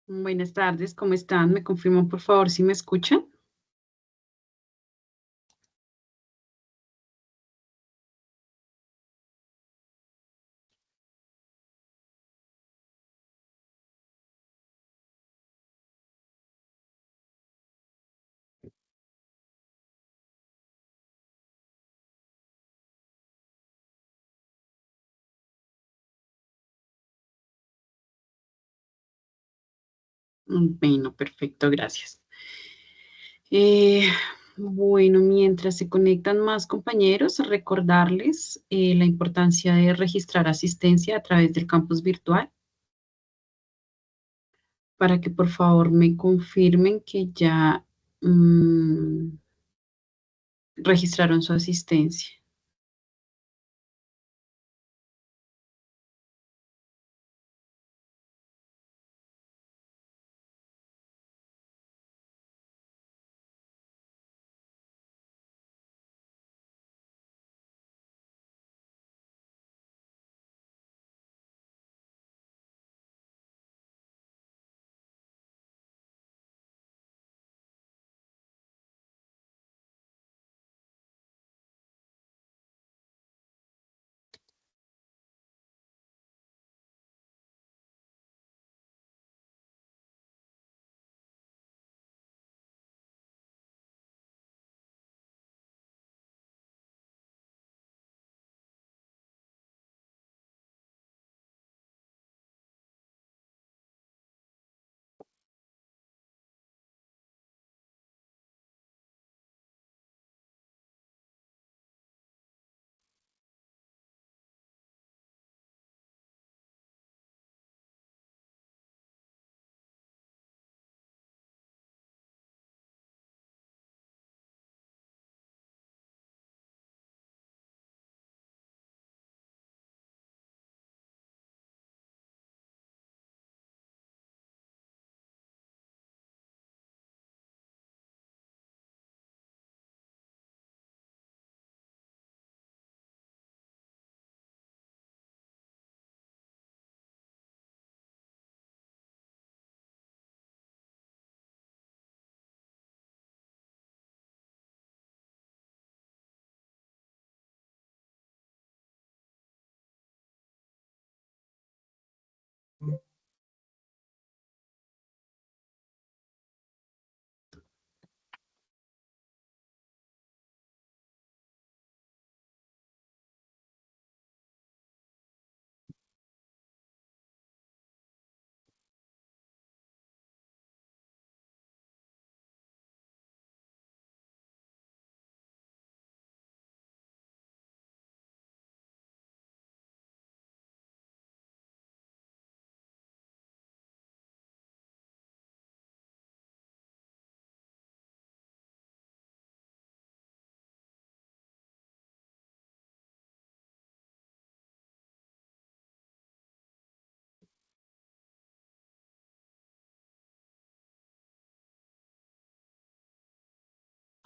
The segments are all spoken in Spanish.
Buenas tardes, ¿cómo están? ¿Me confirman, por favor, si me escuchan? Bueno, perfecto, gracias. Eh, bueno, mientras se conectan más compañeros, recordarles la importancia de registrar asistencia a través del campus virtual para que por favor me confirmen que ya mm, registraron su asistencia.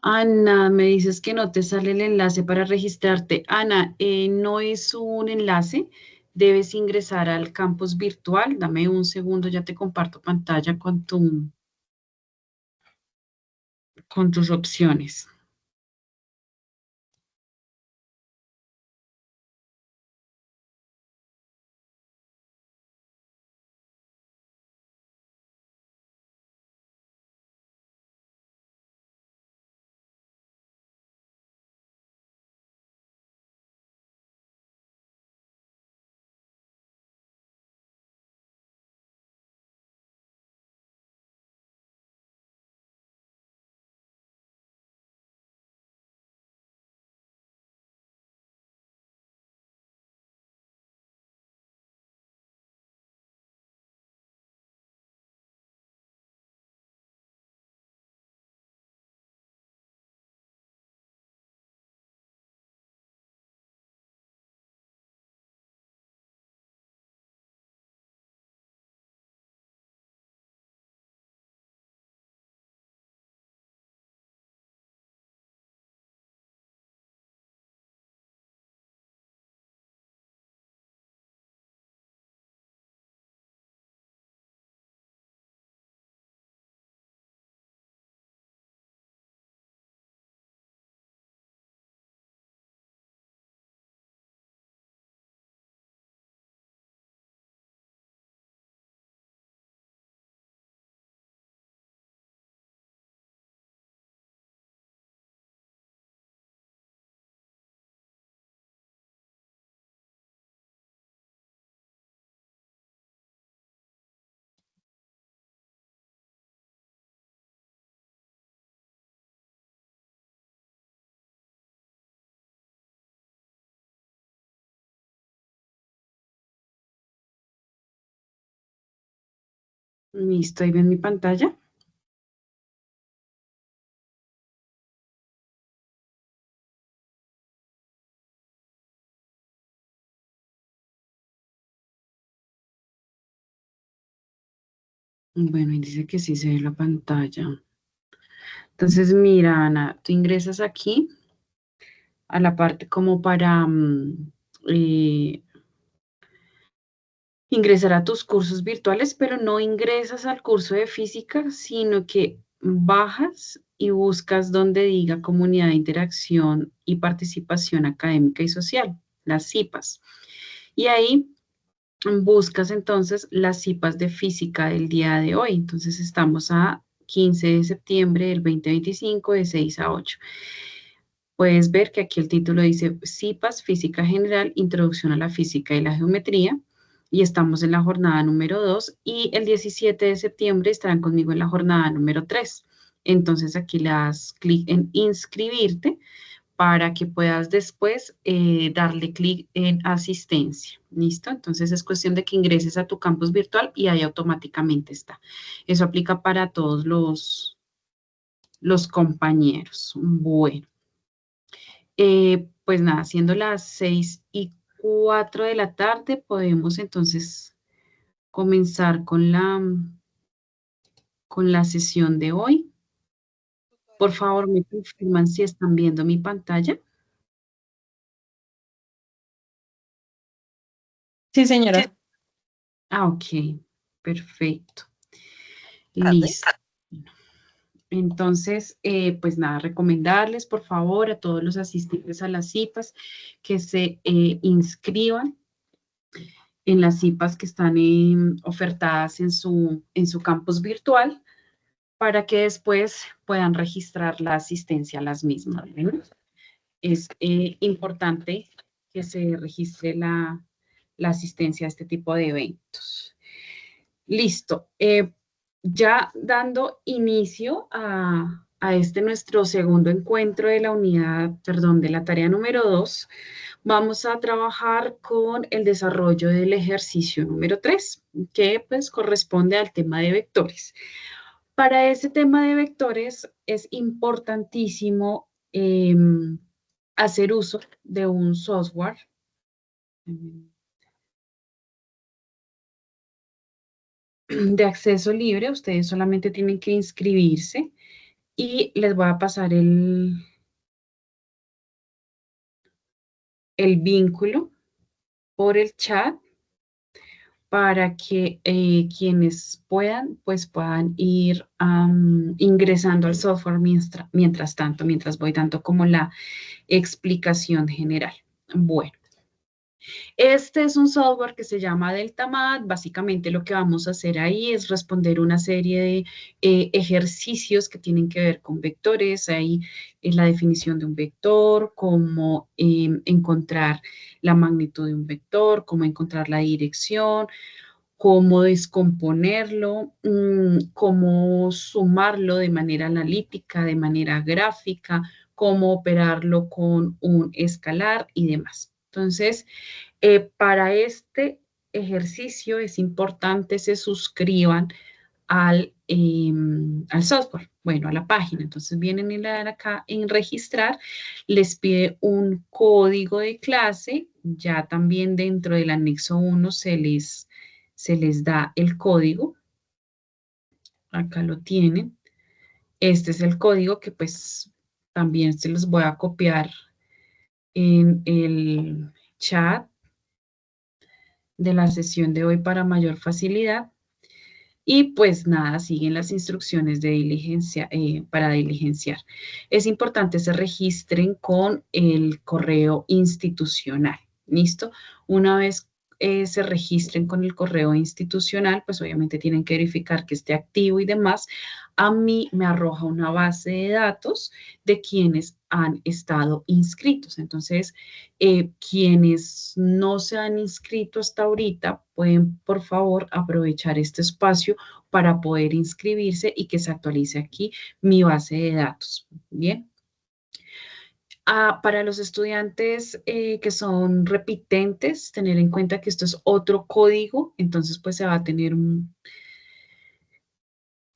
Ana, me dices que no te sale el enlace para registrarte. Ana, no es un enlace, debes ingresar al campus virtual. Dame un segundo, ya te comparto pantalla con tus opciones. Listo, ahí ven mi pantalla. Bueno, y dice que sí se ve la pantalla. Entonces, mira, Ana, tú ingresas aquí a la parte como para eh, ingresar a tus cursos virtuales, pero no ingresas al curso de física, sino que bajas y buscas donde diga comunidad de interacción y participación académica y social, las CIPAS. Y ahí buscas entonces las CIPAS de física del día de hoy. Entonces estamos a 15 de septiembre del 2025 de 6 a 8. Puedes ver que aquí el título dice CIPAS, Física General, Introducción a la Física y la Geometría. Y estamos en la jornada número 2 y el 17 de septiembre estarán conmigo en la jornada número 3. Entonces aquí le das clic en inscribirte para que puedas después darle clic en asistencia. ¿Listo? Entonces es cuestión de que ingreses a tu campus virtual y ahí automáticamente está. Eso aplica para todos los compañeros. Bueno. Pues nada, siendo las 6:04 de la tarde, podemos entonces comenzar con la sesión de hoy. Por favor, me confirman si están viendo mi pantalla. Sí, señora. Ah, ok, perfecto. Listo. Entonces, pues nada, recomendarles, por favor, a todos los asistentes a las citas que se inscriban en las citas que están ofertadas en su campus virtual para que después puedan registrar la asistencia a las mismas. ¿Ven? Es importante que se registre la asistencia a este tipo de eventos. Listo. Ya dando inicio a este nuestro segundo encuentro de la unidad, perdón, de la tarea número 2, vamos a trabajar con el desarrollo del ejercicio número 3, que pues corresponde al tema de vectores. Para ese tema de vectores es importantísimo hacer uso de un software de acceso libre. Ustedes solamente tienen que inscribirse y les voy a pasar el vínculo por el chat para que quienes puedan, pues puedan ir ingresando al software mientras tanto, mientras voy dando como la explicación general. Bueno. Este es un software que se llama DeltaMath. Básicamente lo que vamos a hacer ahí es responder una serie de ejercicios que tienen que ver con vectores. Ahí es la definición de un vector, cómo encontrar la magnitud de un vector, cómo encontrar la dirección, cómo descomponerlo, cómo sumarlo de manera analítica, de manera gráfica, cómo operarlo con un escalar y demás. Entonces, para este ejercicio es importante se suscriban al software, bueno, a la página. Entonces vienen y le dan acá en registrar, les pide un código de clase, ya también dentro del anexo 1 se les da el código, acá lo tienen. Este es el código que pues también se los voy a copiar en el chat de la sesión de hoy para mayor facilidad. Y pues nada, siguen las instrucciones de diligencia, para diligenciar. Es importante se registren con el correo institucional. ¿Listo? Una vez se registren con el correo institucional, pues obviamente tienen que verificar que esté activo y demás. A mí me arroja una base de datos de quienes han estado inscritos. Entonces, quienes no se han inscrito hasta ahorita pueden, por favor, aprovechar este espacio para poder inscribirse y que se actualice aquí mi base de datos. Bien. Para los estudiantes que son repitentes, tener en cuenta que esto es otro código, entonces pues se va a tener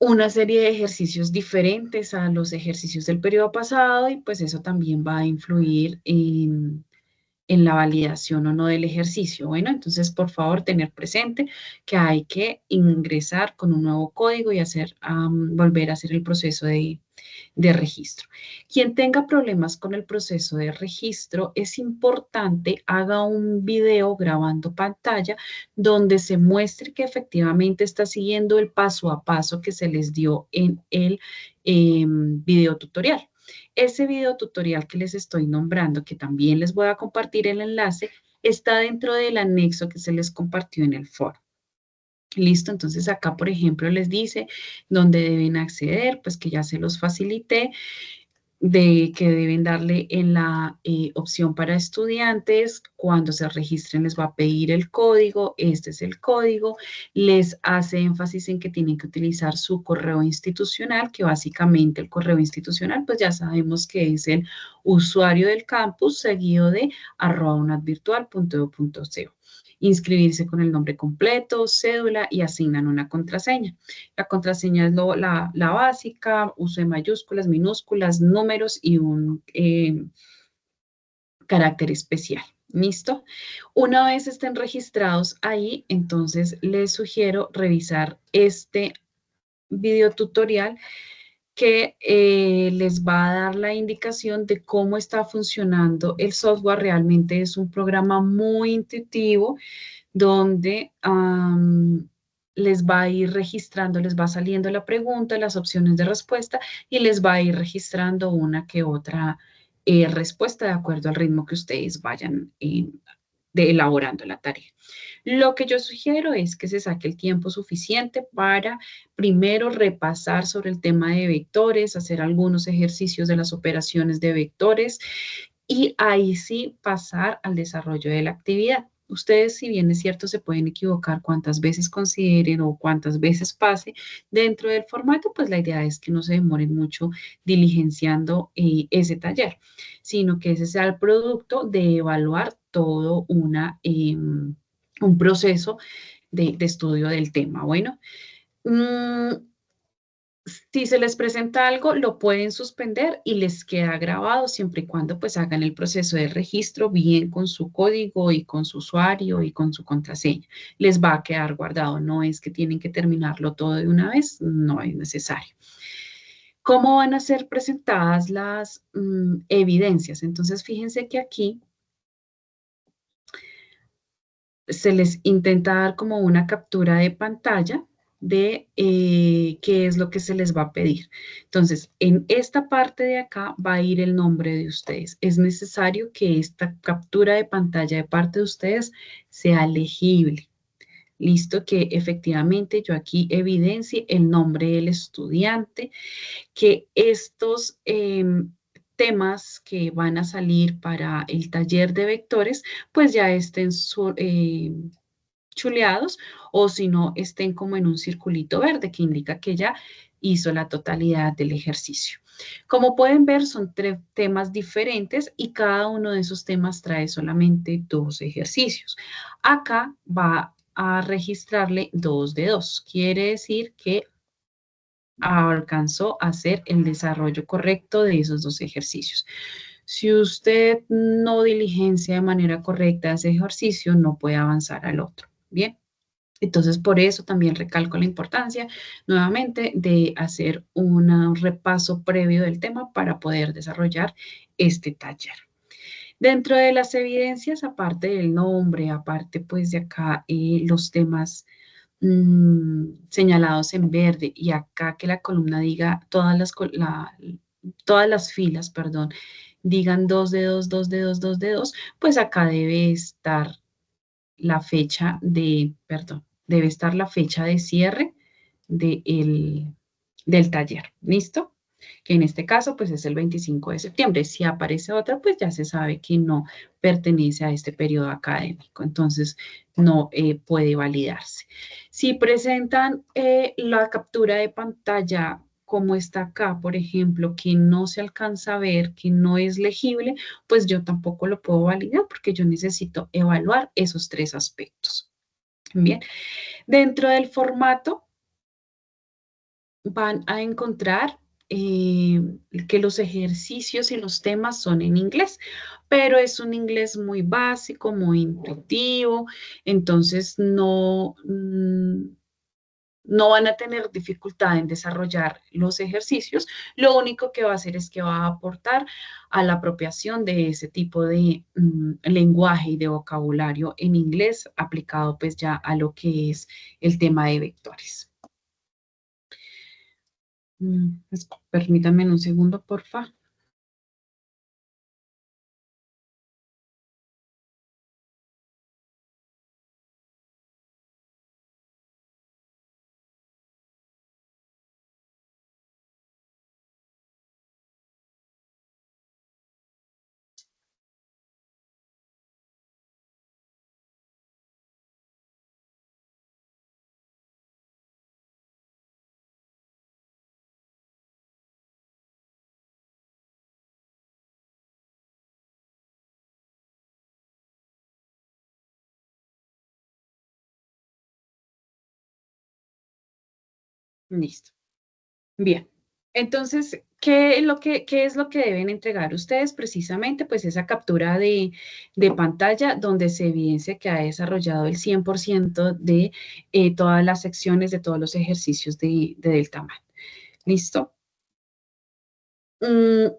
una serie de ejercicios diferentes a los ejercicios del periodo pasado y pues eso también va a influir en la validación o no del ejercicio. Bueno, entonces por favor tener presente que hay que ingresar con un nuevo código y volver a hacer el proceso de registro. Quien tenga problemas con el proceso de registro, es importante haga un video grabando pantalla donde se muestre que efectivamente está siguiendo el paso a paso que se les dio en el video tutorial. Ese video tutorial que les estoy nombrando, que también les voy a compartir el enlace, está dentro del anexo que se les compartió en el foro. Listo, entonces acá, por ejemplo, les dice dónde deben acceder, pues que ya se los facilité, de que deben darle en la opción para estudiantes. Cuando se registren les va a pedir el código, este es el código, les hace énfasis en que tienen que utilizar su correo institucional, que básicamente el correo institucional pues ya sabemos que es el usuario del campus seguido de @unadvirtual.edu.co. Inscribirse con el nombre completo, cédula y asignan una contraseña. La contraseña es la básica, uso de mayúsculas, minúsculas, números y un carácter especial. ¿Listo? Una vez estén registrados ahí, entonces les sugiero revisar este video tutorial que les va a dar la indicación de cómo está funcionando el software. Realmente es un programa muy intuitivo donde les va a ir registrando, les va saliendo la pregunta, las opciones de respuesta y les va a ir registrando una que otra respuesta de acuerdo al ritmo que ustedes vayan elaborando la tarea. Lo que yo sugiero es que se saque el tiempo suficiente para primero repasar sobre el tema de vectores, hacer algunos ejercicios de las operaciones de vectores y ahí sí pasar al desarrollo de la actividad. Ustedes, si bien es cierto, se pueden equivocar cuantas veces consideren o cuantas veces pase dentro del formato, pues la idea es que no se demoren mucho diligenciando ese taller, sino que ese sea el producto de evaluar todo un proceso de estudio del tema. Bueno, mm, si se les presenta algo, lo pueden suspender y les queda grabado siempre y cuando pues hagan el proceso de registro bien con su código y con su usuario y con su contraseña. Les va a quedar guardado, no es que tienen que terminarlo todo de una vez, no es necesario. ¿Cómo van a ser presentadas las evidencias? Entonces, fíjense que aquí se les intenta dar como una captura de pantalla de qué es lo que se les va a pedir. Entonces, en esta parte de acá va a ir el nombre de ustedes. Es necesario que esta captura de pantalla de parte de ustedes sea legible. Listo, que efectivamente yo aquí evidencie el nombre del estudiante, que estos temas que van a salir para el taller de vectores, pues ya estén chuleados o si no, estén como en un circulito verde que indica que ya hizo la totalidad del ejercicio. Como pueden ver, son tres temas diferentes y cada uno de esos temas trae solamente 2 ejercicios. Acá va a registrarle 2 de 2. Quiere decir que alcanzó a hacer el desarrollo correcto de esos 2 ejercicios. Si usted no diligencia de manera correcta ese ejercicio, no puede avanzar al otro. Bien. Entonces, por eso también recalco la importancia nuevamente de hacer un repaso previo del tema para poder desarrollar este taller. Dentro de las evidencias, aparte del nombre, aparte pues de acá los temas señalados en verde y acá que la columna diga todas las filas, perdón, digan 2 de 2, 2 de 2, 2 de 2, pues acá debe estar la fecha perdón, debe estar la fecha de cierre del taller. ¿Listo? Que en este caso, pues es el 25 de septiembre. Si aparece otra, pues ya se sabe que no pertenece a este periodo académico. Entonces, no puede validarse. Si presentan la captura de pantalla como está acá, por ejemplo, que no se alcanza a ver, que no es legible, pues yo tampoco lo puedo validar porque yo necesito evaluar esos 3 aspectos. Bien, dentro del formato van a encontrar eh, que los ejercicios y los temas son en inglés, pero es un inglés muy básico, muy intuitivo, entonces no van a tener dificultad en desarrollar los ejercicios. Lo único que va a hacer es que va a aportar a la apropiación de ese tipo de lenguaje y de vocabulario en inglés aplicado pues ya a lo que es el tema de vectores. Permítanme un segundo, porfa. Listo. Bien. Entonces, qué es lo que deben entregar ustedes? Precisamente, pues esa captura de pantalla donde se evidencia que ha desarrollado el 100% de todas las secciones de todos los ejercicios de Delta Math. ¿Listo? Mm,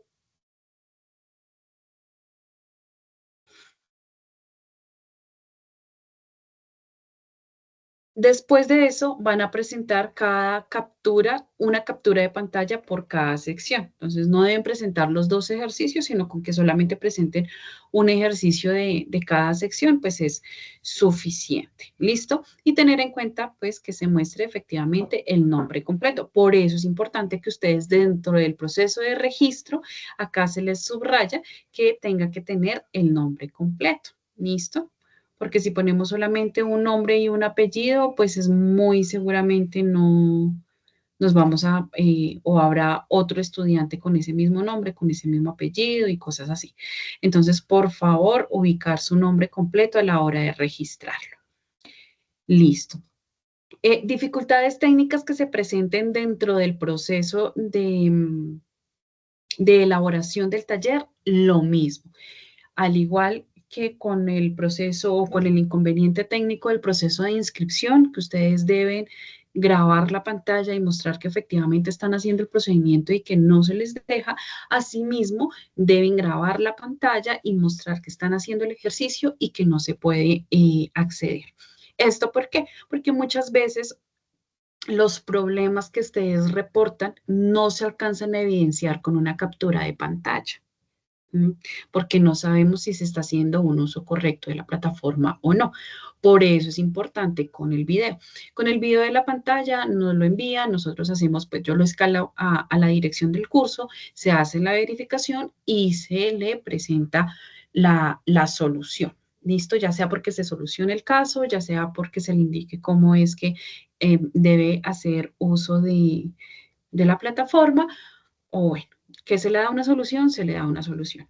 Después de eso, van a presentar cada captura, una captura de pantalla por cada sección. Entonces, no deben presentar los dos ejercicios, sino con que solamente presenten un ejercicio de cada sección, pues es suficiente. ¿Listo? Y tener en cuenta, pues, que se muestre efectivamente el nombre completo. Por eso es importante que ustedes dentro del proceso de registro, acá se les subraya que tenga que tener el nombre completo. ¿Listo? Porque si ponemos solamente un nombre y un apellido, pues es muy seguramente no nos vamos o habrá otro estudiante con ese mismo nombre, con ese mismo apellido y cosas así. Entonces, por favor, ubicar su nombre completo a la hora de registrarlo. Listo. Dificultades técnicas que se presenten dentro del proceso de elaboración del taller, lo mismo. Al igual que con el proceso o con el inconveniente técnico del proceso de inscripción, que ustedes deben grabar la pantalla y mostrar que efectivamente están haciendo el procedimiento y que no se les deja. Asimismo, deben grabar la pantalla y mostrar que están haciendo el ejercicio y que no se puede acceder. ¿Esto por qué? Porque muchas veces los problemas que ustedes reportan no se alcanzan a evidenciar con una captura de pantalla. ¿M? Porque no sabemos si se está haciendo un uso correcto de la plataforma o no. Por eso es importante con el video. Con el video de la pantalla nos lo envían, nosotros hacemos, pues yo lo escalo a la dirección del curso, se hace la verificación y se le presenta la solución. ¿Listo? Ya sea porque se solucione el caso, ya sea porque se le indique cómo es que debe hacer uso de la plataforma o bueno, que se le da una solución, se le da una solución.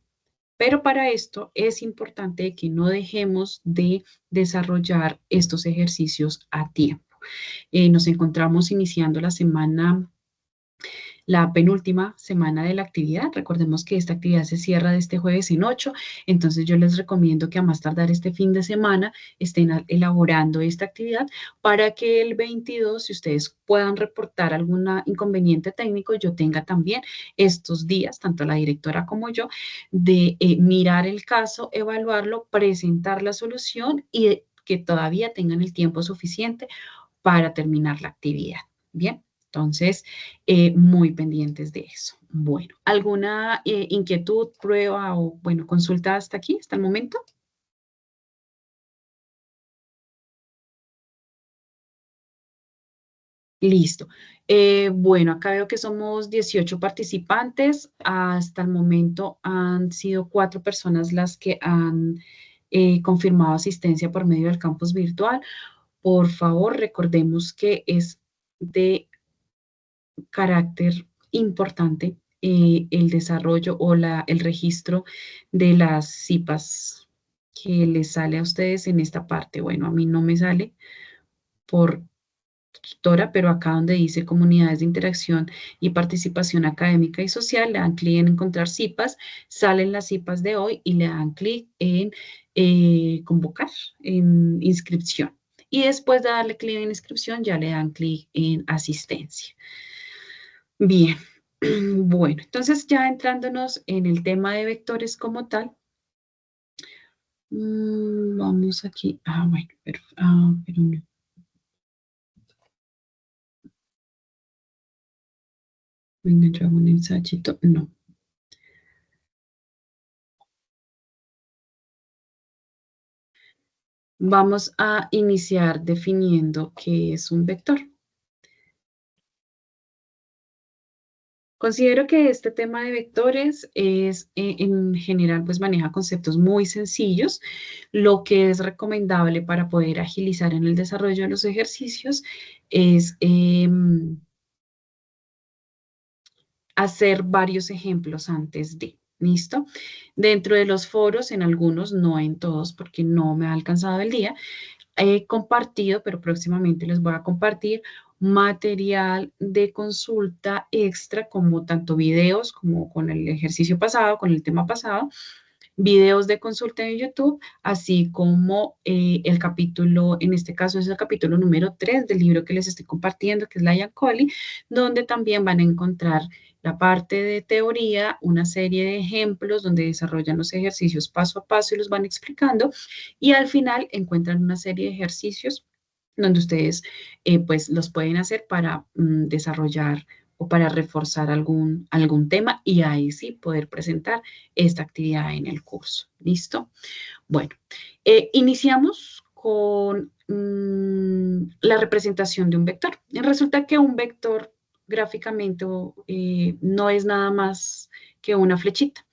Pero para esto es importante que no dejemos de desarrollar estos ejercicios a tiempo. Nos encontramos iniciando la penúltima semana de la actividad. Recordemos que esta actividad se cierra de este jueves en 8, entonces yo les recomiendo que a más tardar este fin de semana estén elaborando esta actividad para que el 22, si ustedes puedan reportar algún inconveniente técnico, yo tenga también estos días, tanto la directora como yo, de mirar el caso, evaluarlo, presentar la solución y que todavía tengan el tiempo suficiente para terminar la actividad. Bien, entonces, muy pendientes de eso. Bueno, ¿alguna inquietud, prueba o, bueno, consulta hasta aquí, hasta el momento? Listo. Bueno, acá veo que somos 18 participantes. Hasta el momento han sido 4 personas las que han confirmado asistencia por medio del campus virtual. Por favor, recordemos que es de carácter importante el desarrollo o el registro de las CIPAS que les sale a ustedes en esta parte. Bueno, a mí no me sale tutora, pero acá donde dice comunidades de interacción y participación académica y social, le dan clic en encontrar cipas, salen las cipas de hoy y le dan clic en convocar, en inscripción. Y después de darle clic en inscripción, ya le dan clic en asistencia. Bien, bueno, entonces ya entrándonos en el tema de vectores como tal, vamos aquí. Bueno, pero no. Venga, yo hago un ensayito. No. Vamos a iniciar definiendo qué es un vector. Considero que este tema de vectores es, en general, pues maneja conceptos muy sencillos. Lo que es recomendable para poder agilizar en el desarrollo de los ejercicios es hacer varios ejemplos antes de. ¿Listo? Dentro de los foros, en algunos, no en todos, porque no me ha alcanzado el día, he compartido, pero próximamente les voy a compartir material de consulta extra, como tanto videos como con el ejercicio pasado, con el tema pasado, videos de consulta en YouTube, así como el capítulo, en este caso es el capítulo número 3 del libro que les estoy compartiendo, que es la Colley, donde también van a encontrar la parte de teoría, una serie de ejemplos donde desarrollan los ejercicios paso a paso y los van explicando, y al final encuentran una serie de ejercicios donde ustedes pues los pueden hacer para desarrollar o para reforzar algún tema y ahí sí poder presentar esta actividad en el curso. ¿Listo? Bueno, iniciamos con la representación de un vector. Resulta que un vector gráficamente no es nada más que una flechita.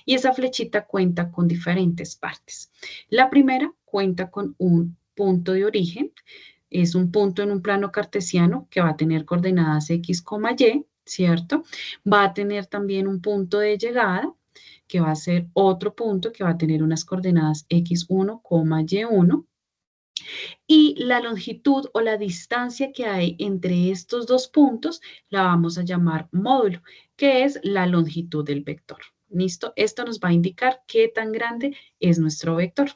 Y esa flechita cuenta con diferentes partes. La primera cuenta con un punto de origen. Es un punto en un plano cartesiano que va a tener coordenadas x, y, ¿cierto? Va a tener también un punto de llegada, que va a ser otro punto que va a tener unas coordenadas x1, y1. Y la longitud o la distancia que hay entre estos dos puntos la vamos a llamar módulo, que es la longitud del vector. ¿Listo? Esto nos va a indicar qué tan grande es nuestro vector.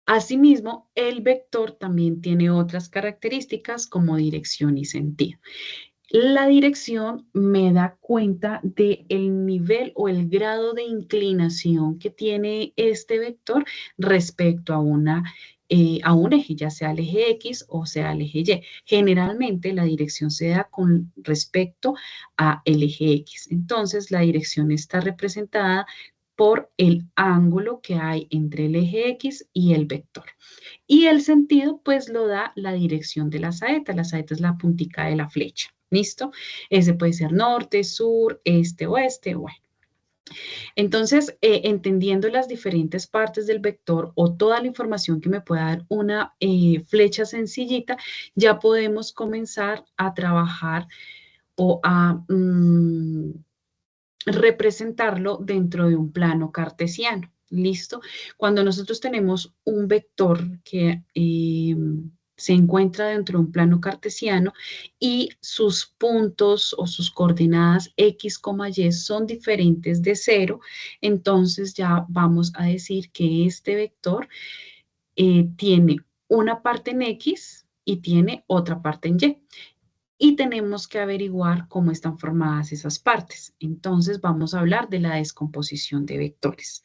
Asimismo, el vector también tiene otras características como dirección y sentido. La dirección me da cuenta del nivel o el grado de inclinación que tiene este vector respecto a un eje, ya sea el eje X o sea el eje Y. Generalmente la dirección se da con respecto a el eje X. Entonces la dirección está representada por el ángulo que hay entre el eje X y el vector. Y el sentido, pues lo da la dirección de la saeta. La saeta es la puntica de la flecha. ¿Listo? Ese puede ser norte, sur, este, oeste, bueno. Entonces, entendiendo las diferentes partes del vector o toda la información que me pueda dar una flecha sencillita, ya podemos comenzar a trabajar o a representarlo dentro de un plano cartesiano. ¿Listo? Cuando nosotros tenemos un vector que se encuentra dentro de un plano cartesiano y sus puntos o sus coordenadas x, y son diferentes de cero, entonces ya vamos a decir que este vector tiene una parte en x y tiene otra parte en y. Y tenemos que averiguar cómo están formadas esas partes. Entonces vamos a hablar de la descomposición de vectores.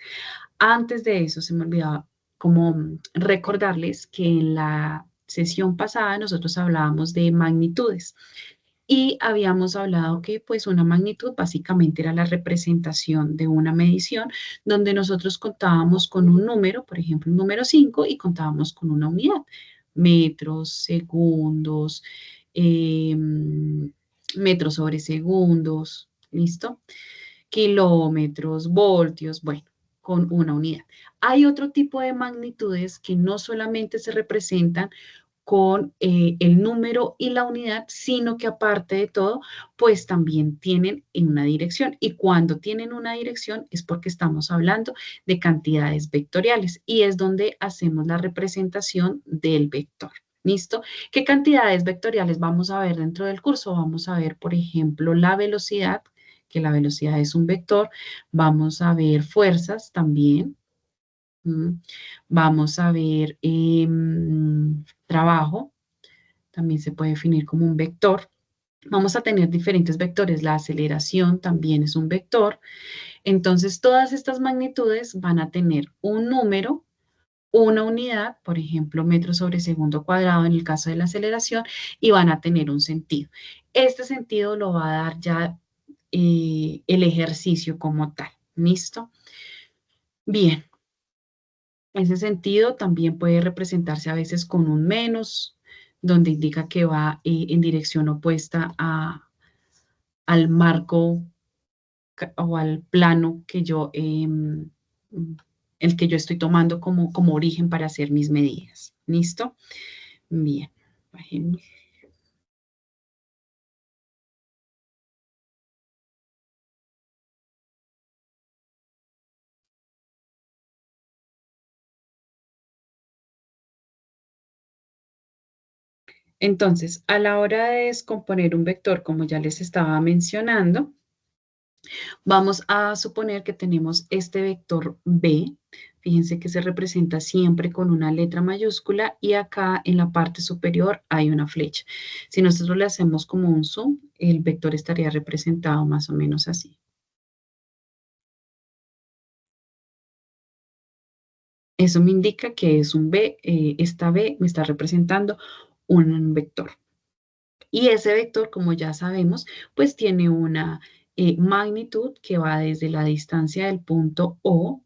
Antes de eso, se me olvidaba como recordarles que en la sesión pasada nosotros hablábamos de magnitudes y habíamos hablado que pues una magnitud básicamente era la representación de una medición donde nosotros contábamos con un número, por ejemplo, un número 5 y contábamos con una unidad, metros, segundos, metros sobre segundos, ¿listo? Kilómetros, voltios, bueno, con una unidad. Hay otro tipo de magnitudes que no solamente se representan con el número y la unidad, sino que aparte de todo, pues también tienen una dirección. Y cuando tienen una dirección es porque estamos hablando de cantidades vectoriales y es donde hacemos la representación del vector. ¿Listo? ¿Qué cantidades vectoriales vamos a ver dentro del curso? Vamos a ver, por ejemplo, la velocidad, que la velocidad es un vector. Vamos a ver fuerzas también. Vamos a ver trabajo, también se puede definir como un vector. Vamos a tener diferentes vectores. La aceleración también es un vector. Entonces, todas estas magnitudes van a tener un número, una unidad, por ejemplo, metro sobre segundo cuadrado en el caso de la aceleración, y van a tener un sentido. Este sentido lo va a dar ya el ejercicio como tal. ¿Listo? Bien, ese sentido también puede representarse a veces con un menos, donde indica que va en dirección opuesta al marco o al plano que yo, el que yo estoy tomando como origen para hacer mis medidas. ¿Listo? Bien. Bajemos. Entonces, a la hora de descomponer un vector, como ya les estaba mencionando, vamos a suponer que tenemos este vector B. Fíjense que se representa siempre con una letra mayúscula y acá en la parte superior hay una flecha. Si nosotros le hacemos como un zoom, el vector estaría representado más o menos así. Eso me indica que es un B, esta B me está representando un vector. Y ese vector, como ya sabemos, pues tiene una magnitud que va desde la distancia del punto O,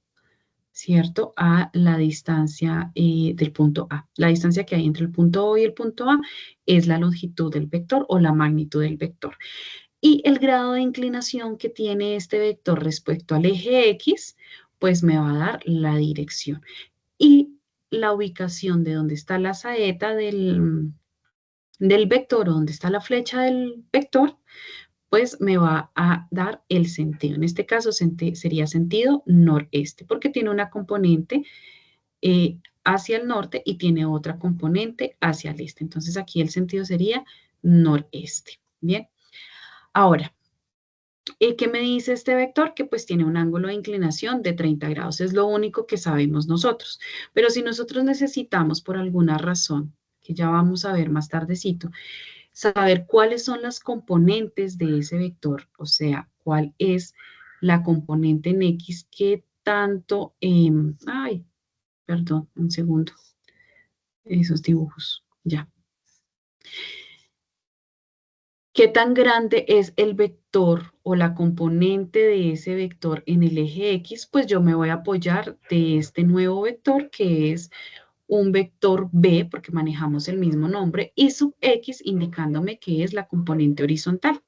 ¿cierto? A la distancia del punto A. La distancia que hay entre el punto O y el punto A es la longitud del vector o la magnitud del vector. Y el grado de inclinación que tiene este vector respecto al eje X, pues me va a dar la dirección. Y la ubicación de donde está la saeta del vector o donde está la flecha del vector, pues me va a dar el sentido. En este caso sería sentido noreste, porque tiene una componente hacia el norte y tiene otra componente hacia el este. Entonces aquí el sentido sería noreste. Bien, ahora, ¿qué me dice este vector? Que pues tiene un ángulo de inclinación de 30 grados. Es lo único que sabemos nosotros. Pero si nosotros necesitamos por alguna razón, que ya vamos a ver más tardecito, saber cuáles son las componentes de ese vector, o sea, cuál es la componente en X que tanto, ay, perdón, un segundo, esos dibujos, ya. ¿Qué tan grande es el vector o la componente de ese vector en el eje X? Pues yo me voy a apoyar de este nuevo vector que es un vector B, porque manejamos el mismo nombre, y sub X indicándome que es la componente horizontal,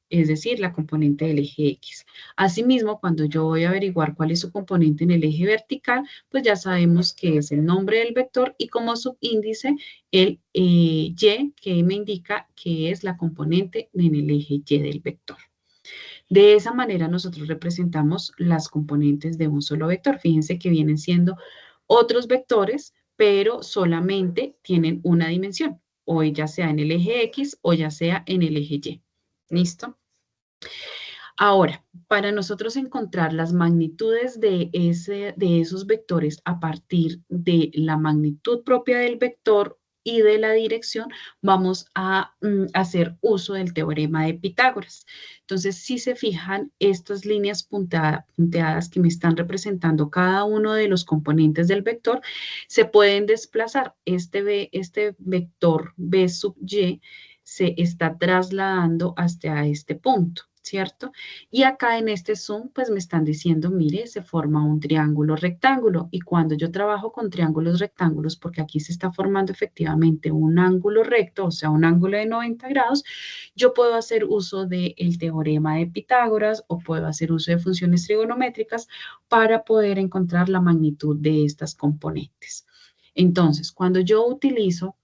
es decir, la componente del eje X. Asimismo, cuando yo voy a averiguar cuál es su componente en el eje vertical, pues ya sabemos que es el nombre del vector y como subíndice el Y, que me indica que es la componente en el eje Y del vector. De esa manera nosotros representamos las componentes de un solo vector. Fíjense que vienen siendo otros vectores, pero solamente tienen una dimensión, o ya sea en el eje X o ya sea en el eje Y. ¿Listo? Ahora, para nosotros encontrar las magnitudes de esos vectores a partir de la magnitud propia del vector y de la dirección, vamos a hacer uso del teorema de Pitágoras. Entonces, si se fijan, estas líneas punteadas que me están representando cada uno de los componentes del vector, se pueden desplazar. Este vector B sub Y se está trasladando hasta este punto, ¿cierto? Y acá en este zoom, pues me están diciendo, mire, se forma un triángulo rectángulo. Y cuando yo trabajo con triángulos rectángulos, porque aquí se está formando efectivamente un ángulo recto, o sea, un ángulo de 90 grados, yo puedo hacer uso del teorema de Pitágoras o puedo hacer uso de funciones trigonométricas para poder encontrar la magnitud de estas componentes. Entonces, cuando yo utilizo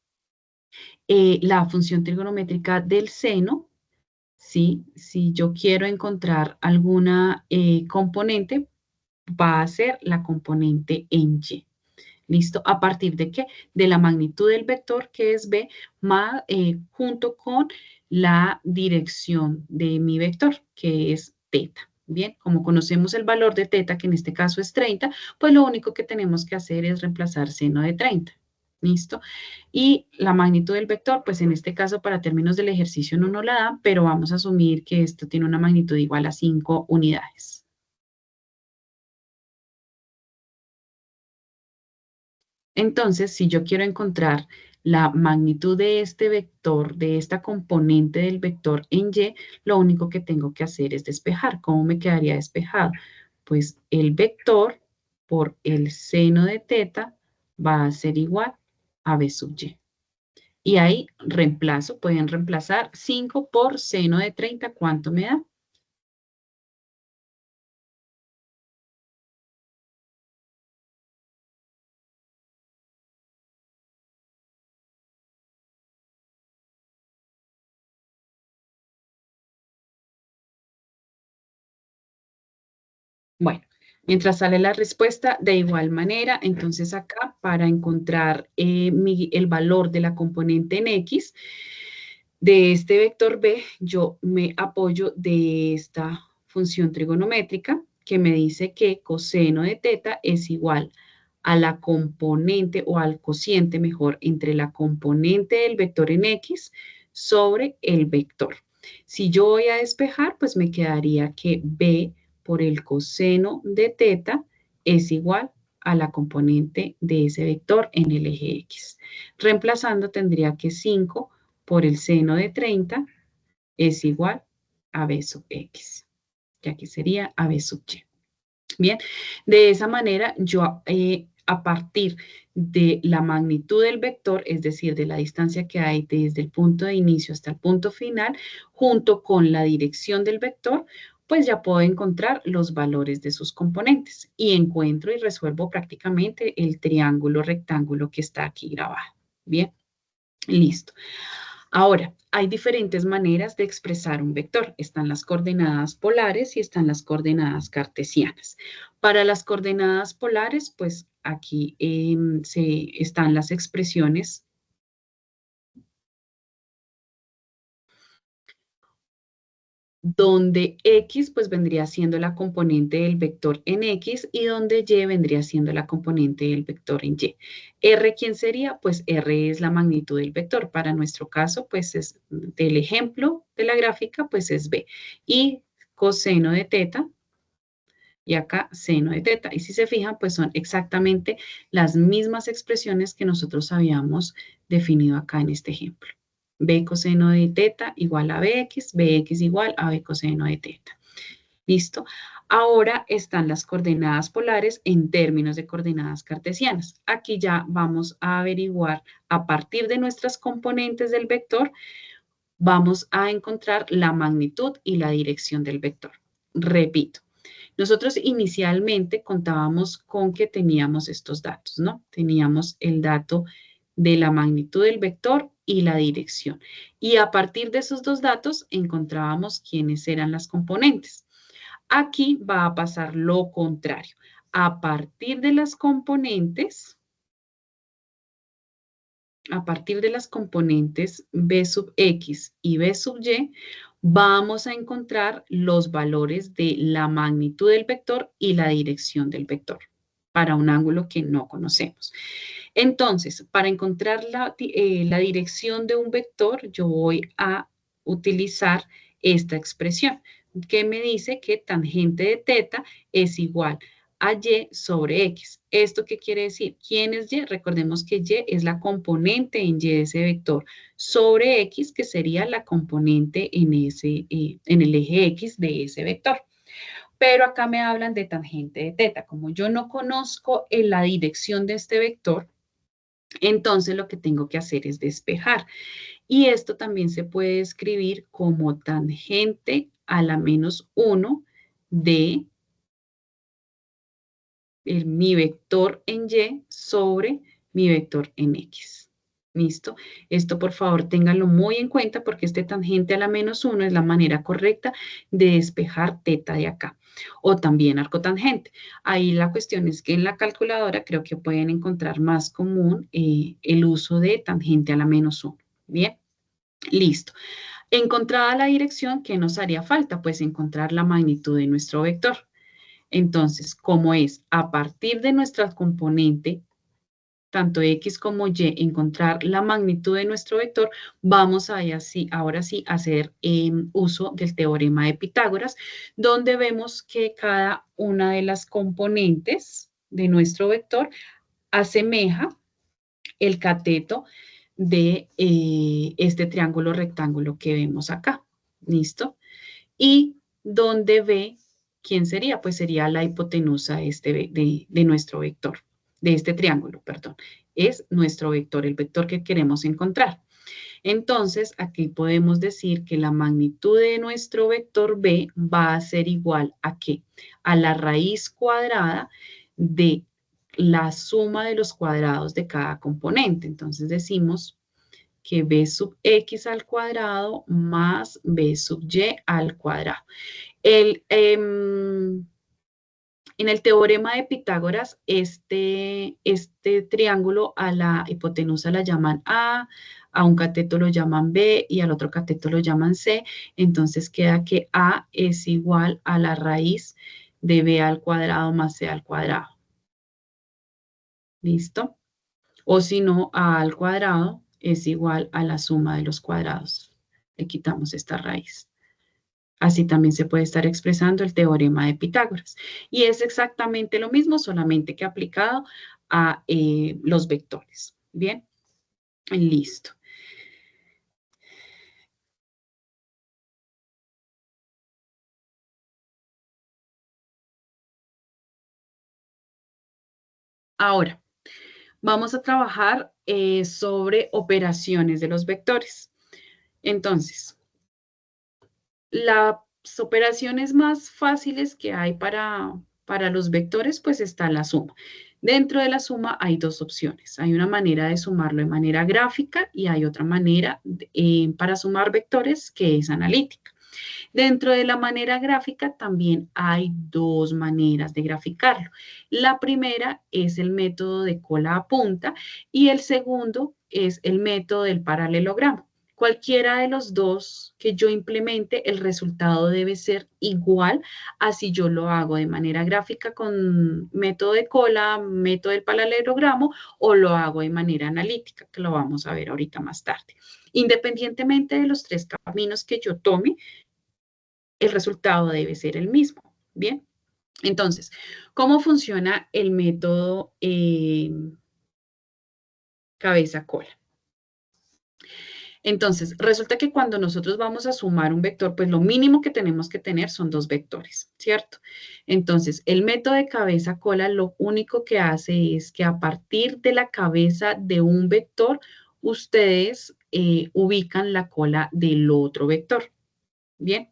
La función trigonométrica del seno, ¿sí? Si yo quiero encontrar alguna componente, va a ser la componente en Y. ¿Listo? ¿A partir de qué? De la magnitud del vector, que es B, más, junto con la dirección de mi vector, que es teta. Bien, como conocemos el valor de teta, que en este caso es 30, pues lo único que tenemos que hacer es reemplazar seno de 30. ¿Listo? Y la magnitud del vector, pues en este caso para términos del ejercicio no nos la da, pero vamos a asumir que esto tiene una magnitud igual a 5 unidades. Entonces, si yo quiero encontrar la magnitud de este vector, de esta componente del vector en Y, lo único que tengo que hacer es despejar. ¿Cómo me quedaría despejado? Pues el vector por el seno de teta va a ser igual a B sub Y. Y ahí reemplazo, pueden reemplazar 5 por seno de 30, ¿cuánto me da? Bueno, mientras sale la respuesta, de igual manera, entonces acá para encontrar el valor de la componente en X de este vector B, yo me apoyo de esta función trigonométrica que me dice que coseno de teta es igual a la componente o al cociente mejor entre la componente del vector en X sobre el vector. Si yo voy a despejar, pues me quedaría que B por el coseno de teta es igual a la componente de ese vector en el eje X. Reemplazando tendría que 5 por el seno de 30 es igual a B sub X, que aquí sería a B sub Y. Bien, de esa manera yo a partir de la magnitud del vector, es decir, de la distancia que hay desde el punto de inicio hasta el punto final, junto con la dirección del vector, pues ya puedo encontrar los valores de sus componentes y encuentro y resuelvo prácticamente el triángulo rectángulo que está aquí grabado. Bien, listo. Ahora, hay diferentes maneras de expresar un vector. Están las coordenadas polares y están las coordenadas cartesianas. Para las coordenadas polares, pues aquí están las expresiones donde X pues vendría siendo la componente del vector en X y donde Y vendría siendo la componente del vector en Y. R, ¿quién sería? Pues R es la magnitud del vector. Para nuestro caso, pues es del ejemplo de la gráfica, pues es B. Y coseno de teta, y acá seno de teta. Y si se fijan, pues son exactamente las mismas expresiones que nosotros habíamos definido acá en este ejemplo. B coseno de teta igual a Bx igual a B coseno de teta. ¿Listo? Ahora están las coordenadas polares en términos de coordenadas cartesianas. Aquí ya vamos a averiguar a partir de nuestras componentes del vector, vamos a encontrar la magnitud y la dirección del vector. Repito, nosotros inicialmente contábamos con que teníamos estos datos, ¿no? Teníamos el dato de la magnitud del vector y la dirección. Y a partir de esos dos datos encontrábamos quiénes eran las componentes. Aquí va a pasar lo contrario. A partir de las componentes, B sub X y B sub Y, vamos a encontrar los valores de la magnitud del vector y la dirección del vector para un ángulo que no conocemos. Entonces, para encontrar la dirección de un vector, yo voy a utilizar esta expresión que me dice que tangente de teta es igual a Y sobre X. ¿Esto qué quiere decir? ¿Quién es Y? Recordemos que Y es la componente en Y de ese vector sobre X, que sería la componente en el eje X de ese vector. Pero acá me hablan de tangente de teta. Como yo no conozco la dirección de este vector, entonces lo que tengo que hacer es despejar. Y esto también se puede escribir como tangente a la menos 1 de mi vector en Y sobre mi vector en X. ¿Listo? Esto por favor ténganlo muy en cuenta porque este tangente a la -1 es la manera correcta de despejar teta de acá. O también arcotangente. Ahí la cuestión es que en la calculadora creo que pueden encontrar más común el uso de tangente a la -1. Bien, listo. Encontrada la dirección, ¿qué nos haría falta? Pues encontrar la magnitud de nuestro vector. Entonces, como es a partir de nuestra componente tanto X como Y, encontrar la magnitud de nuestro vector, vamos a ahora sí hacer uso del teorema de Pitágoras, donde vemos que cada una de las componentes de nuestro vector asemeja el cateto de este triángulo rectángulo que vemos acá. ¿Listo? Y donde B, ¿quién sería? Pues sería la hipotenusa de nuestro vector, de este triángulo, perdón. Es nuestro vector, el vector que queremos encontrar. Entonces, aquí podemos decir que la magnitud de nuestro vector B va a ser igual ¿a qué? A la raíz cuadrada de la suma de los cuadrados de cada componente. Entonces decimos que b sub x al cuadrado más b sub y al cuadrado. En el teorema de Pitágoras, este triángulo a la hipotenusa la llaman A un cateto lo llaman B y al otro cateto lo llaman C. Entonces queda que A es igual a la raíz de B al cuadrado más C al cuadrado. ¿Listo? O si no, A al cuadrado es igual a la suma de los cuadrados. Le quitamos esta raíz. Así también se puede estar expresando el teorema de Pitágoras. Y es exactamente lo mismo, solamente que aplicado a los vectores. Bien, listo. Ahora, vamos a trabajar sobre operaciones de los vectores. Entonces, las operaciones más fáciles que hay para los vectores, pues está la suma. Dentro de la suma hay dos opciones. Hay una manera de sumarlo de manera gráfica y hay otra manera para sumar vectores que es analítica. Dentro de la manera gráfica también hay dos maneras de graficarlo. La primera es el método de cola a punta y el segundo es el método del paralelogramo. Cualquiera de los dos que yo implemente, el resultado debe ser igual a si yo lo hago de manera gráfica con método de cola, método del paralelogramo o lo hago de manera analítica, que lo vamos a ver ahorita más tarde. Independientemente de los tres caminos que yo tome, el resultado debe ser el mismo. Bien, entonces, ¿cómo funciona el método cabeza-cola? Entonces, resulta que cuando nosotros vamos a sumar un vector, pues lo mínimo que tenemos que tener son dos vectores, ¿cierto? Entonces, el método de cabeza-cola lo único que hace es que a partir de la cabeza de un vector, ustedes ubican la cola del otro vector. Bien,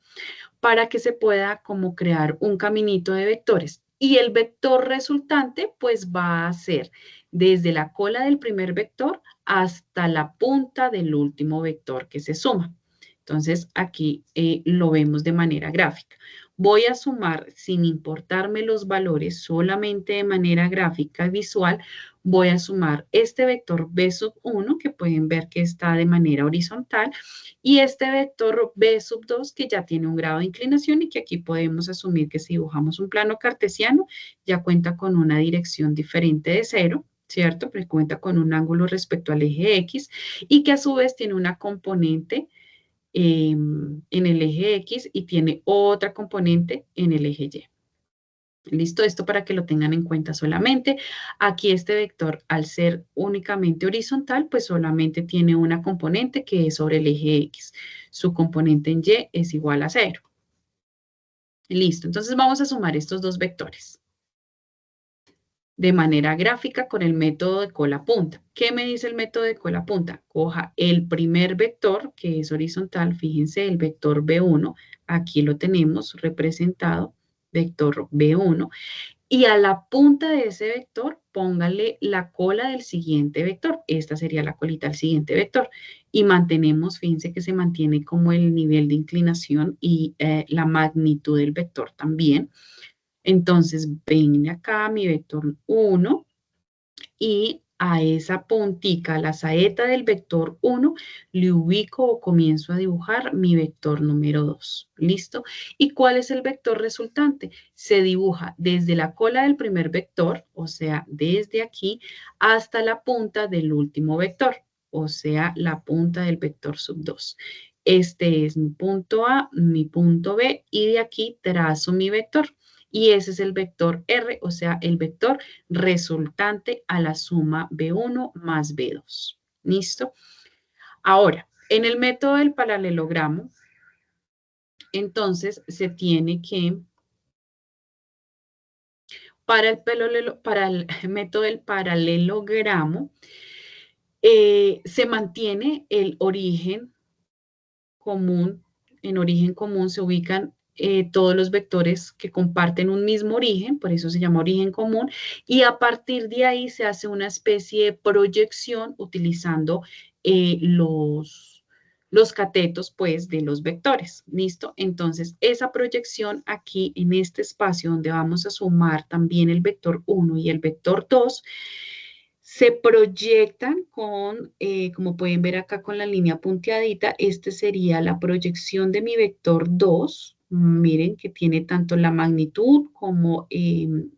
para que se pueda como crear un caminito de vectores. Y el vector resultante pues va a ser desde la cola del primer vector hasta la punta del último vector que se suma. Entonces aquí lo vemos de manera gráfica. Voy a sumar sin importarme los valores, solamente de manera gráfica y visual, voy a sumar este vector b sub 1, que pueden ver que está de manera horizontal, y este vector b sub 2, que ya tiene un grado de inclinación y que aquí podemos asumir que si dibujamos un plano cartesiano, ya cuenta con una dirección diferente de cero, ¿cierto? Porque cuenta con un ángulo respecto al eje X y que a su vez tiene una componente en el eje X y tiene otra componente en el eje Y. Listo, esto para que lo tengan en cuenta solamente. Aquí este vector, al ser únicamente horizontal, pues solamente tiene una componente que es sobre el eje X. Su componente en Y es igual a 0. Listo, entonces vamos a sumar estos dos vectores de manera gráfica con el método de cola punta. ¿Qué me dice el método de cola punta? Coja el primer vector, que es horizontal, fíjense, el vector B1, aquí lo tenemos representado, vector B1, y a la punta de ese vector póngale la cola del siguiente vector. Esta sería la colita del siguiente vector. Y mantenemos, fíjense que se mantiene como el nivel de inclinación y la magnitud del vector también. Entonces, ven acá mi vector 1 y a esa puntica, la saeta del vector 1, le ubico o comienzo a dibujar mi vector número 2. ¿Listo? ¿Y cuál es el vector resultante? Se dibuja desde la cola del primer vector, o sea, desde aquí, hasta la punta del último vector, o sea, la punta del vector sub 2. Este es mi punto A, mi punto B, y de aquí trazo mi vector. Y ese es el vector R, o sea, el vector resultante a la suma B1 más B2. ¿Listo? Ahora, en el método del paralelogramo, entonces se tiene que, para el método del paralelogramo, se mantiene el origen común. En origen común se ubican todos los vectores que comparten un mismo origen, por eso se llama origen común, y a partir de ahí se hace una especie de proyección utilizando los catetos, pues, de los vectores. ¿Listo? Entonces, esa proyección aquí en este espacio donde vamos a sumar también el vector 1 y el vector 2, se proyectan con, como pueden ver acá con la línea punteadita, este sería la proyección de mi vector 2. Miren que tiene tanto la magnitud como el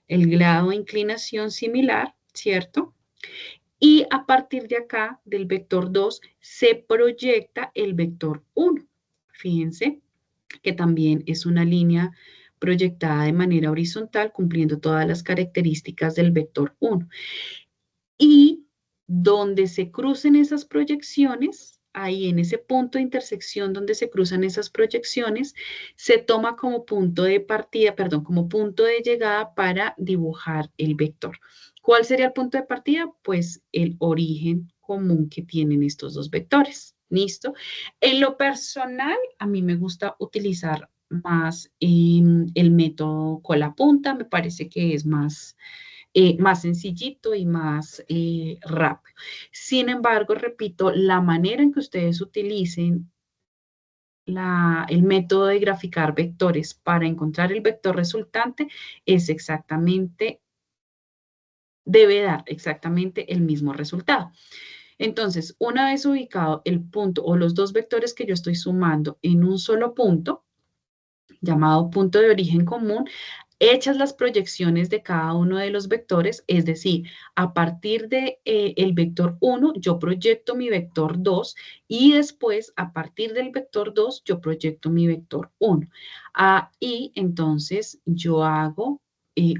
grado de inclinación similar, ¿cierto? Y a partir de acá, del vector 2, se proyecta el vector 1. Fíjense que también es una línea proyectada de manera horizontal, cumpliendo todas las características del vector 1. Y donde se crucen esas proyecciones, ahí en ese punto de intersección donde se cruzan esas proyecciones, se toma como punto de partida, perdón, como punto de llegada para dibujar el vector. ¿Cuál sería el punto de partida? Pues el origen común que tienen estos dos vectores. ¿Listo? En lo personal, a mí me gusta utilizar más el método con la punta, me parece que es más sencillito y más rápido. Sin embargo, repito, la manera en que ustedes utilicen el método de graficar vectores para encontrar el vector resultante es exactamente, debe dar exactamente el mismo resultado. Entonces, una vez ubicado el punto o los dos vectores que yo estoy sumando en un solo punto, llamado punto de origen común, hechas las proyecciones de cada uno de los vectores, es decir, a partir de el vector 1, yo proyecto mi vector 2 y después, a partir del vector 2, yo proyecto mi vector 1. Y entonces yo hago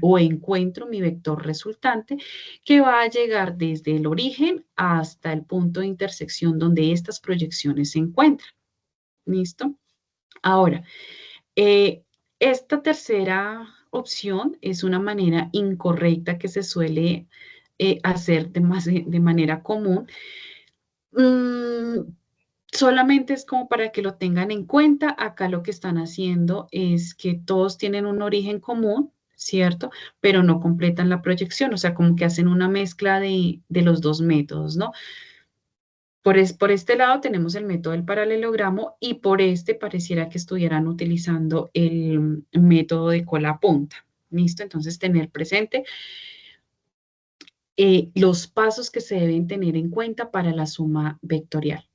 o encuentro mi vector resultante que va a llegar desde el origen hasta el punto de intersección donde estas proyecciones se encuentran. ¿Listo? Ahora, eh, esta tercera opción es una manera incorrecta que se suele hacer de manera común. Mm, solamente es como para que lo tengan en cuenta. Acá lo que están haciendo es que todos tienen un origen común, ¿cierto? Pero no completan la proyección, o sea, como que hacen una mezcla de los dos métodos, ¿no? Por este lado tenemos el método del paralelogramo y por este pareciera que estuvieran utilizando el método de cola punta. ¿Listo? Entonces tener presente los pasos que se deben tener en cuenta para la suma vectorial.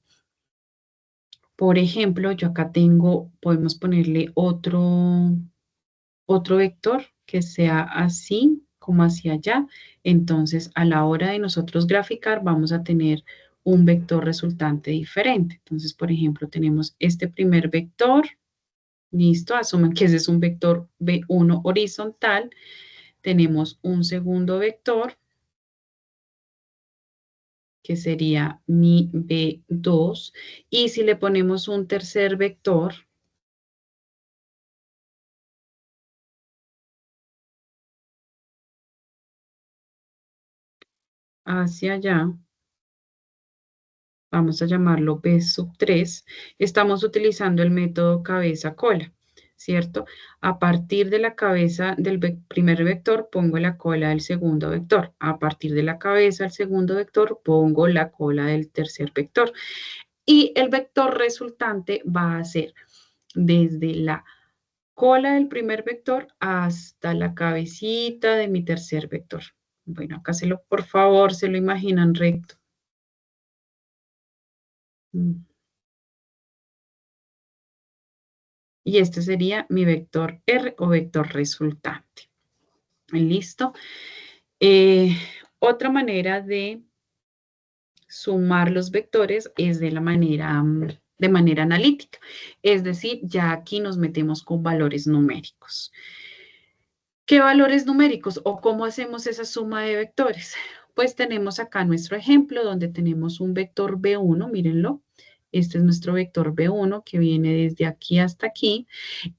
Por ejemplo, yo acá tengo, podemos ponerle otro vector que sea así como hacia allá. Entonces, a la hora de nosotros graficar, vamos a tener un vector resultante diferente. Entonces, por ejemplo, tenemos este primer vector. Listo, asuman que ese es un vector B1 horizontal. Tenemos un segundo vector, que sería mi B2. Y si le ponemos un tercer vector hacia allá, vamos a llamarlo B sub 3, estamos utilizando el método cabeza-cola. ¿cierto? A partir de la cabeza del primer vector pongo la cola del segundo vector. A partir de la cabeza del segundo vector pongo la cola del tercer vector. Y el vector resultante va a ser desde la cola del primer vector hasta la cabecita de mi tercer vector. Bueno, acá por favor, se lo imaginan recto. Mm. Y este sería mi vector R o vector resultante. ¿Listo? Eh, Otra manera de sumar los vectores es de manera analítica. Es decir, ya aquí nos metemos con valores numéricos. ¿Qué valores numéricos o cómo hacemos esa suma de vectores? Pues tenemos acá nuestro ejemplo donde tenemos un vector B1, mírenlo. Este es nuestro vector B1 que viene desde aquí hasta aquí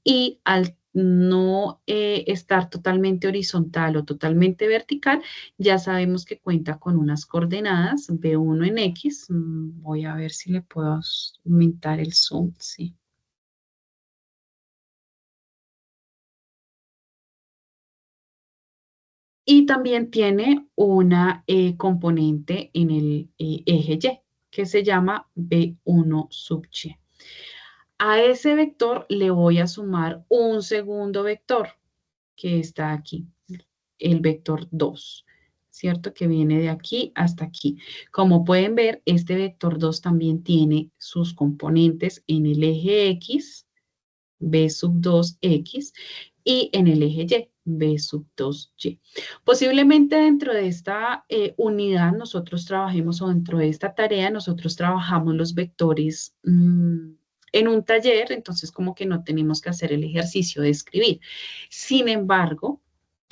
y al no estar totalmente horizontal o totalmente vertical, ya sabemos que cuenta con unas coordenadas B1 en X. Voy a ver si le puedo aumentar el zoom, sí. Y también tiene una componente en el eje Y, que se llama B1 sub Y. A ese vector le voy a sumar un segundo vector que está aquí, el vector 2, ¿cierto? Que viene de aquí hasta aquí. Como pueden ver, este vector 2 también tiene sus componentes en el eje X, B sub 2X, y en el eje Y, B sub 2Y. Posiblemente dentro de esta unidad nosotros trabajemos o dentro de esta tarea nosotros trabajamos los vectores en un taller, entonces como que no tenemos que hacer el ejercicio de escribir. Sin embargo,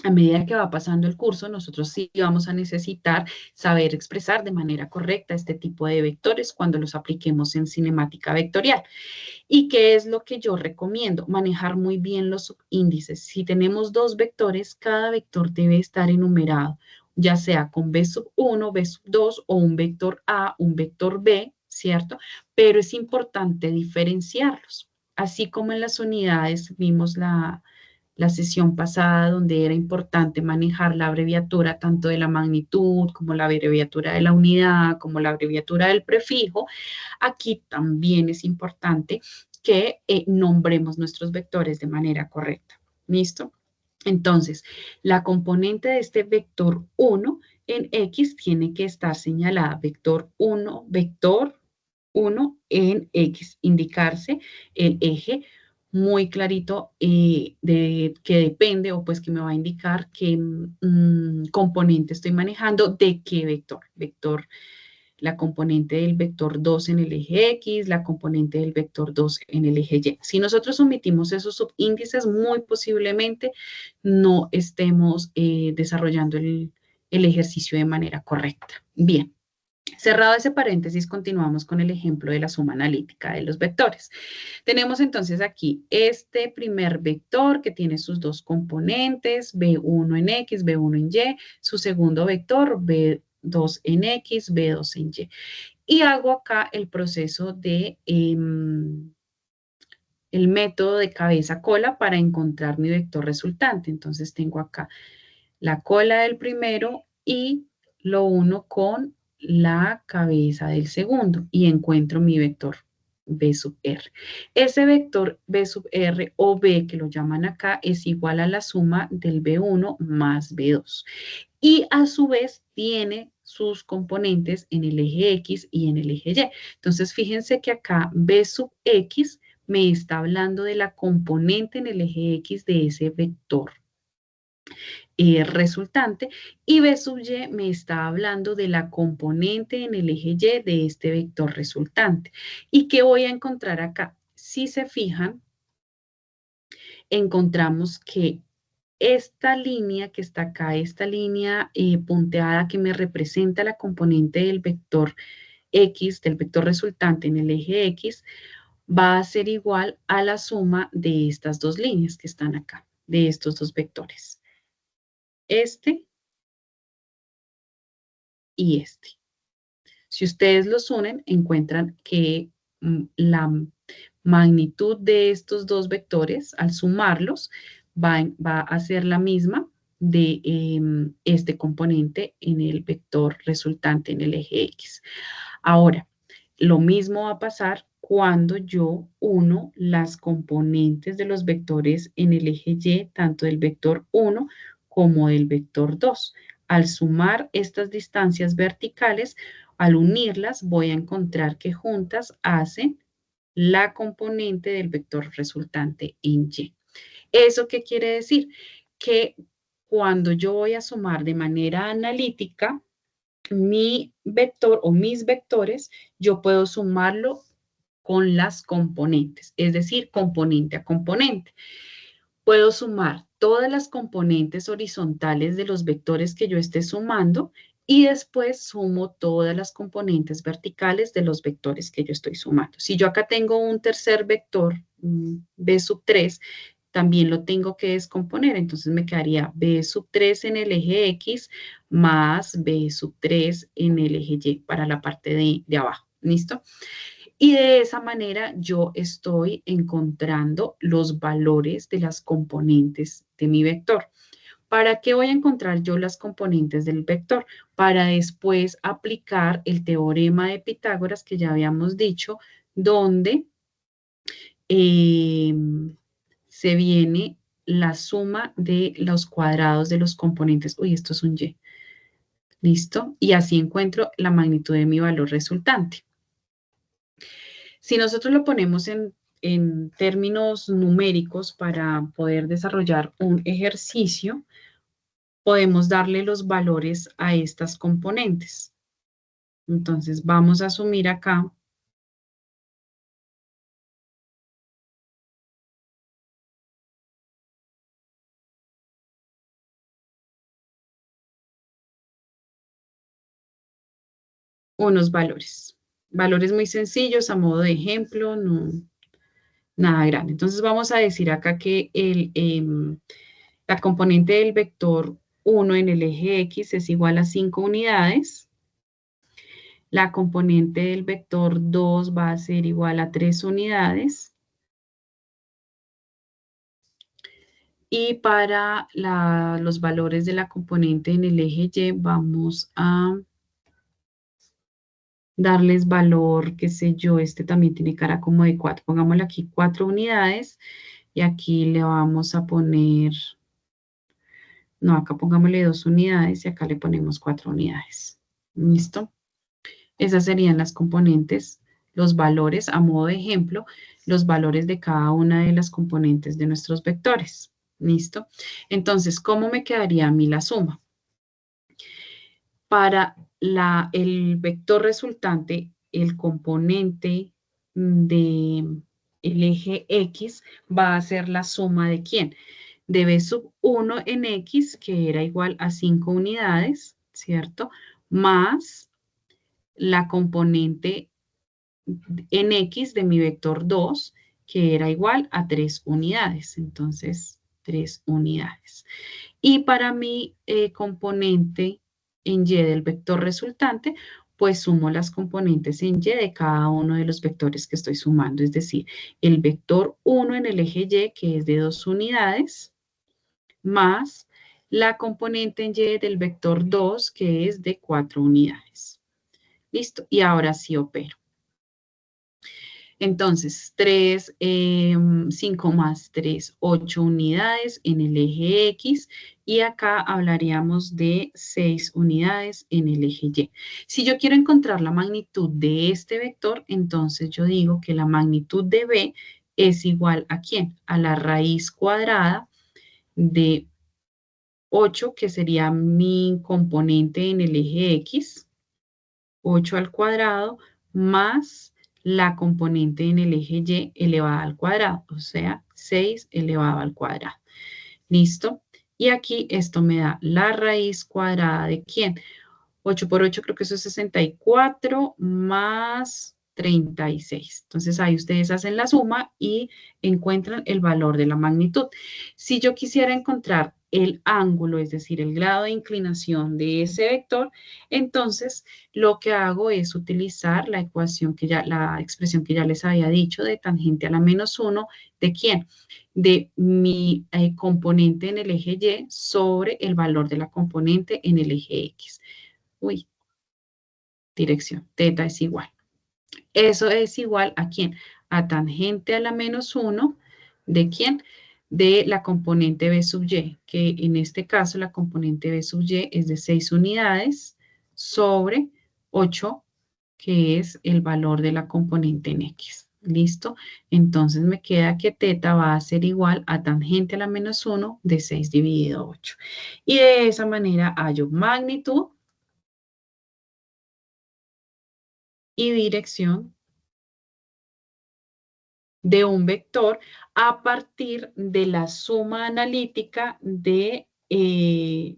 a medida que va pasando el curso, nosotros sí vamos a necesitar saber expresar de manera correcta este tipo de vectores cuando los apliquemos en cinemática vectorial. ¿Y qué es lo que yo recomiendo? Manejar muy bien los subíndices. Si tenemos dos vectores, cada vector debe estar enumerado, ya sea con B sub 1, B sub 2 o un vector A, un vector B, ¿cierto? Pero es importante diferenciarlos. Así como en las unidades vimos la sesión pasada donde era importante manejar la abreviatura tanto de la magnitud como la abreviatura de la unidad, como la abreviatura del prefijo, aquí también es importante que nombremos nuestros vectores de manera correcta. ¿Listo? Entonces, la componente de este vector 1 en X tiene que estar señalada vector 1 en X, indicarse el eje muy clarito que depende o pues que me va a indicar qué componente estoy manejando de qué vector. La componente del vector 2 en el eje X, la componente del vector 2 en el eje Y. Si nosotros omitimos esos subíndices, muy posiblemente no estemos desarrollando el ejercicio de manera correcta. Bien. Cerrado ese paréntesis, continuamos con el ejemplo de la suma analítica de los vectores. Tenemos entonces aquí este primer vector que tiene sus dos componentes, B1 en X, B1 en Y, su segundo vector, B2 en X, B2 en Y. Y hago acá el proceso de el método de cabeza-cola para encontrar mi vector resultante. Entonces tengo acá la cola del primero y lo uno con la cabeza del segundo y encuentro mi vector B sub R. Ese vector B sub R o B que lo llaman acá es igual a la suma del B1 más B2 y a su vez tiene sus componentes en el eje X y en el eje Y. Entonces fíjense que acá B sub X me está hablando de la componente en el eje X de ese vector resultante y B sub Y me está hablando de la componente en el eje Y de este vector resultante. ¿Y qué voy a encontrar acá? Si se fijan, encontramos que esta línea que está acá, esta línea punteada que me representa la componente del vector X, del vector resultante en el eje X, va a ser igual a la suma de estas dos líneas que están acá, de estos dos vectores. Este y este. Si ustedes los unen, encuentran que la magnitud de estos dos vectores, al sumarlos, va a ser la misma de este componente en el vector resultante en el eje X. Ahora, lo mismo va a pasar cuando yo uno las componentes de los vectores en el eje Y, tanto del vector 1 como del vector 2. Al sumar estas distancias verticales, al unirlas, voy a encontrar que juntas hacen la componente del vector resultante en Y. ¿Eso qué quiere decir? Que cuando yo voy a sumar de manera analítica, mi vector o mis vectores, yo puedo sumarlo con las componentes, es decir, componente a componente. Puedo sumar todas las componentes horizontales de los vectores que yo esté sumando y después sumo todas las componentes verticales de los vectores que yo estoy sumando. Si yo acá tengo un tercer vector, b sub 3, también lo tengo que descomponer. Entonces me quedaría b sub 3 en el eje X más b sub 3 en el eje Y para la parte de abajo. ¿Listo? Y de esa manera yo estoy encontrando los valores de las componentes de mi vector. ¿Para qué voy a encontrar yo las componentes del vector? Para después aplicar el teorema de Pitágoras que ya habíamos dicho, donde eh, se viene la suma de los cuadrados de los componentes. Uy, esto es un Y. ¿Listo? Y así encuentro la magnitud de mi valor resultante. Si nosotros lo ponemos en términos numéricos para poder desarrollar un ejercicio, podemos darle los valores a estas componentes. Entonces, vamos a asumir acá unos valores. Valores muy sencillos a modo de ejemplo, no, nada grande. Entonces, vamos a decir acá que la componente del vector 1 en el eje X es igual a 5 unidades. La componente del vector 2 va a ser igual a 3 unidades. Y para los valores de la componente en el eje Y vamos a darles valor, qué sé yo, este también tiene cara como de 4. Pongámosle aquí 4 unidades y aquí le vamos a poner, no, acá pongámosle 2 unidades y acá le ponemos 4 unidades. ¿Listo? Esas serían las componentes, los valores, a modo de ejemplo, los valores de cada una de las componentes de nuestros vectores. ¿Listo? Entonces, ¿cómo me quedaría a mí la suma? Para el vector resultante, el componente del eje X va a ser la suma de ¿quién? De b sub 1 en X, que era igual a 5 unidades, ¿cierto? Más la componente en X de mi vector 2, que era igual a 3 unidades. Entonces, 3 unidades. Y para mi componente en Y del vector resultante, pues sumo las componentes en Y de cada uno de los vectores que estoy sumando. Es decir, el vector 1 en el eje Y, que es de 2 unidades, más la componente en Y del vector 2, que es de 4 unidades. Listo. Y ahora sí opero. Entonces, 5 más 3, 8 unidades en el eje X y acá hablaríamos de 6 unidades en el eje Y. Si yo quiero encontrar la magnitud de este vector, entonces yo digo que la magnitud de B es igual ¿a quién? A la raíz cuadrada de 8, que sería mi componente en el eje X, 8 al cuadrado, más la componente en el eje Y elevada al cuadrado, o sea, 6 elevado al cuadrado. ¿Listo? Y aquí esto me da la raíz cuadrada de ¿quién? 8 por 8 creo que eso es 64 más 36. Entonces ahí ustedes hacen la suma y encuentran el valor de la magnitud. Si yo quisiera encontrar el ángulo, es decir, el grado de inclinación de ese vector, entonces lo que hago es utilizar la ecuación la expresión que ya les había dicho de tangente a la -1, ¿de quién? De mi componente en el eje Y sobre el valor de la componente en el eje X. Uy, dirección, teta es igual. Eso es igual a quién? A tangente a la -1, ¿de quién? De la componente B sub Y, que en este caso la componente B sub Y es de 6 unidades sobre 8, que es el valor de la componente en X. ¿Listo? Entonces me queda que teta va a ser igual a tangente a la -1 de 6 dividido 8. Y de esa manera hallo magnitud y dirección de un vector a partir de la suma analítica de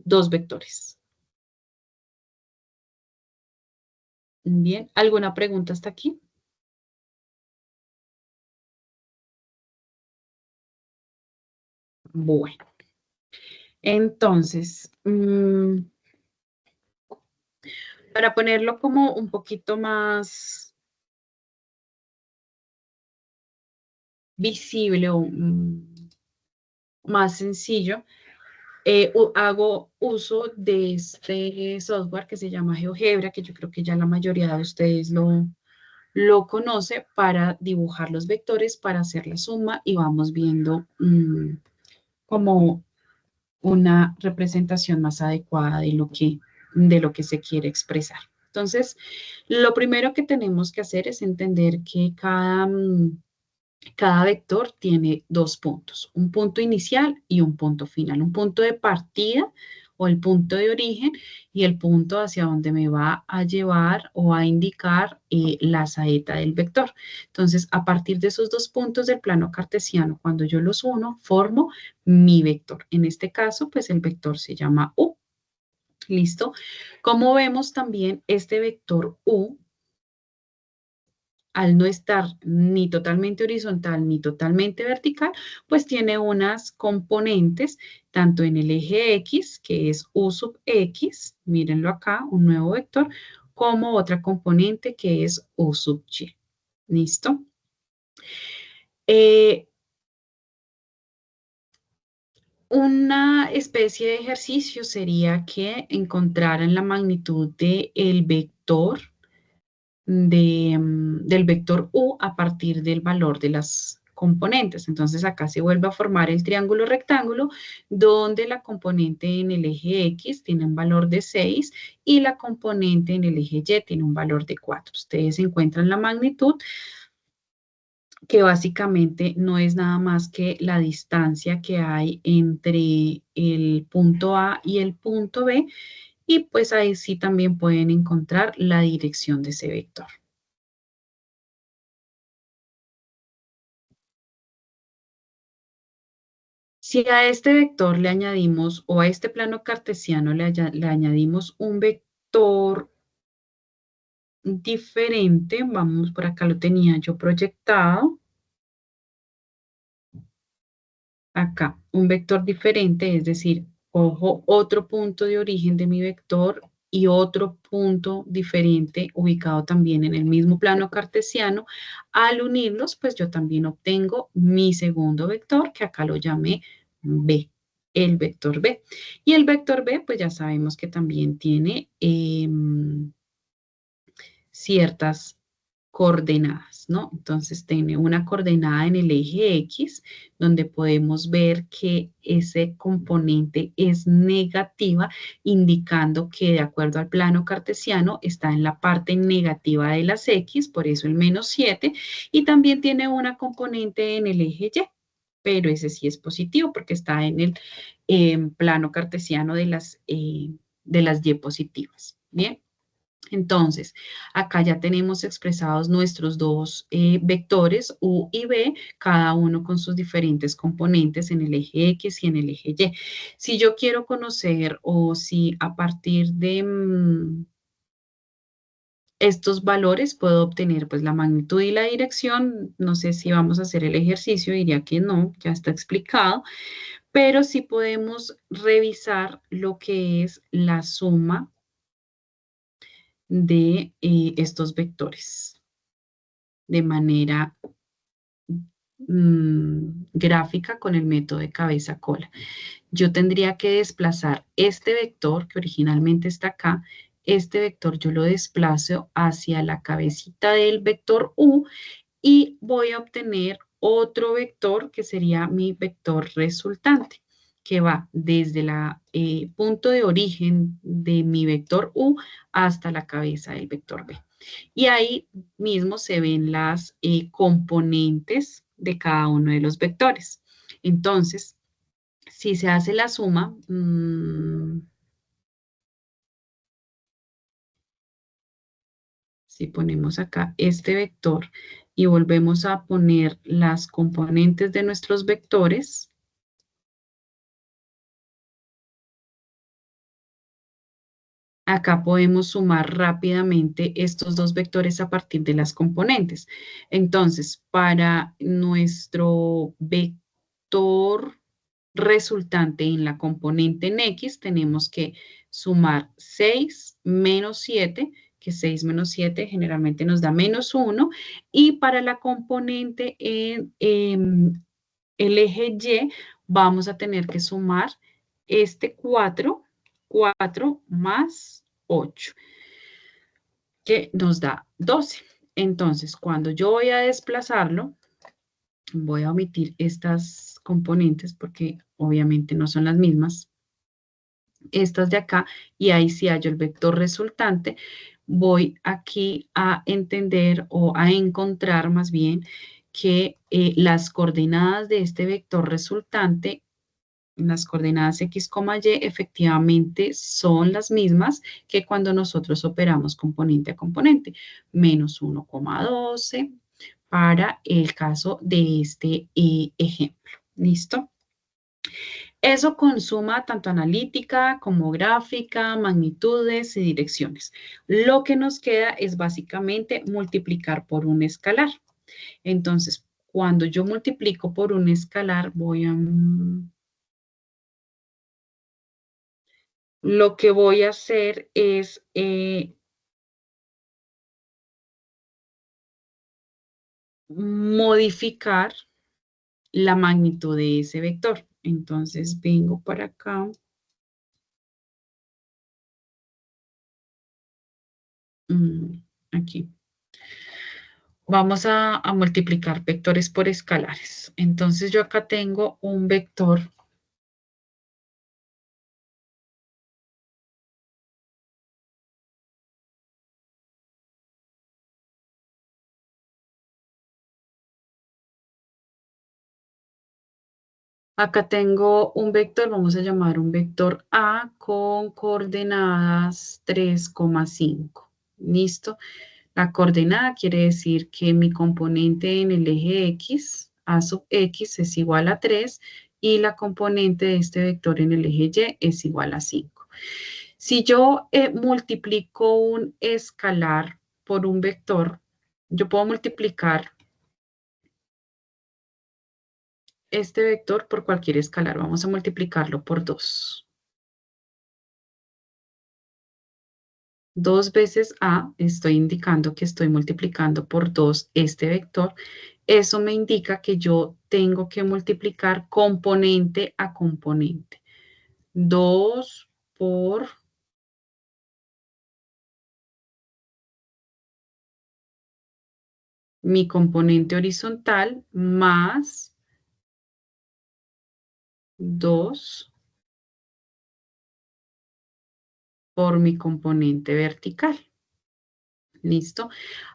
dos vectores. Bien, ¿alguna pregunta hasta aquí? Bueno, entonces, para ponerlo como un poquito más visible o más sencillo, hago uso de este software que se llama GeoGebra, que yo creo que ya la mayoría de ustedes lo conoce, para dibujar los vectores, para hacer la suma y vamos viendo como una representación más adecuada de lo que se quiere expresar. Entonces, lo primero que tenemos que hacer es entender que cada vector tiene dos puntos, un punto inicial y un punto final, un punto de partida o el punto de origen y el punto hacia donde me va a llevar o a indicar la saeta del vector. Entonces, a partir de esos dos puntos del plano cartesiano, cuando yo los uno, formo mi vector. En este caso, pues el vector se llama U. ¿Listo? Como vemos también, este vector U, al no estar ni totalmente horizontal ni totalmente vertical, pues tiene unas componentes, tanto en el eje X, que es U sub X, mírenlo acá, un nuevo vector, como otra componente que es U sub Y. ¿Listo? Eh, una especie de ejercicio sería que encontraran la magnitud del vector del vector U a partir del valor de las componentes. Entonces acá se vuelve a formar el triángulo rectángulo donde la componente en el eje X tiene un valor de 6 y la componente en el eje Y tiene un valor de 4. Ustedes encuentran la magnitud, que básicamente no es nada más que la distancia que hay entre el punto A y el punto B, y pues ahí sí también pueden encontrar la dirección de ese vector. Si a este vector le añadimos, o a este plano cartesiano le añadimos un vector diferente, vamos, por acá lo tenía yo proyectado, acá, un vector diferente, es decir, cojo otro punto de origen de mi vector y otro punto diferente ubicado también en el mismo plano cartesiano. Al unirlos, pues yo también obtengo mi segundo vector, que acá lo llamé B, el vector B. Y el vector B, pues ya sabemos que también tiene ciertas coordenadas, ¿no? Entonces tiene una coordenada en el eje X, donde podemos ver que ese componente es negativa, indicando que de acuerdo al plano cartesiano está en la parte negativa de las X, por eso el -7, y también tiene una componente en el eje Y, pero ese sí es positivo porque está en el plano cartesiano de las Y positivas. Bien. Entonces, acá ya tenemos expresados nuestros dos vectores U y B, cada uno con sus diferentes componentes en el eje X y en el eje Y. Si yo quiero conocer o si a partir de estos valores puedo obtener pues la magnitud y la dirección, no sé si vamos a hacer el ejercicio, diría que no, ya está explicado, pero sí podemos revisar lo que es la suma de estos vectores de manera gráfica con el método de cabeza-cola. Yo tendría que desplazar este vector que originalmente está acá, este vector yo lo desplazo hacia la cabecita del vector U y voy a obtener otro vector que sería mi vector resultante, que va desde el punto de origen de mi vector U hasta la cabeza del vector B. Y ahí mismo se ven las componentes de cada uno de los vectores. Entonces, si se hace la suma, si ponemos acá este vector y volvemos a poner las componentes de nuestros vectores, acá podemos sumar rápidamente estos dos vectores a partir de las componentes. Entonces, para nuestro vector resultante en la componente en X, tenemos que sumar 6 menos 7, que 6 menos 7 generalmente nos da menos 1, y para la componente en el eje Y, vamos a tener que sumar este 4 más 8, que nos da 12. Entonces, cuando yo voy a desplazarlo, voy a omitir estas componentes porque obviamente no son las mismas. Estas de acá, y ahí sí hallo el vector resultante, voy aquí a entender o a encontrar más bien que las coordenadas de este vector resultante, las coordenadas x, y, efectivamente son las mismas que cuando nosotros operamos componente a componente, menos 1,12 para el caso de este ejemplo. ¿Listo? Eso con suma tanto analítica como gráfica, magnitudes y direcciones. Lo que nos queda es básicamente multiplicar por un escalar. Entonces, cuando yo multiplico por un escalar, lo que voy a hacer es modificar la magnitud de ese vector. Entonces, vengo para acá. Aquí. Vamos a multiplicar vectores por escalares. Entonces yo acá tengo un vector Acá tengo un vector, vamos a llamar un vector A con coordenadas 3,5. ¿Listo? La coordenada quiere decir que mi componente en el eje X, A sub X, es igual a 3 y la componente de este vector en el eje Y es igual a 5. Si yo multiplico un escalar por un vector, yo puedo multiplicar este vector por cualquier escalar. Vamos a multiplicarlo por 2. 2 veces A, estoy indicando que estoy multiplicando por 2 este vector. Eso me indica que yo tengo que multiplicar componente a componente. 2 por mi componente horizontal más 2 por mi componente vertical. ¿Listo?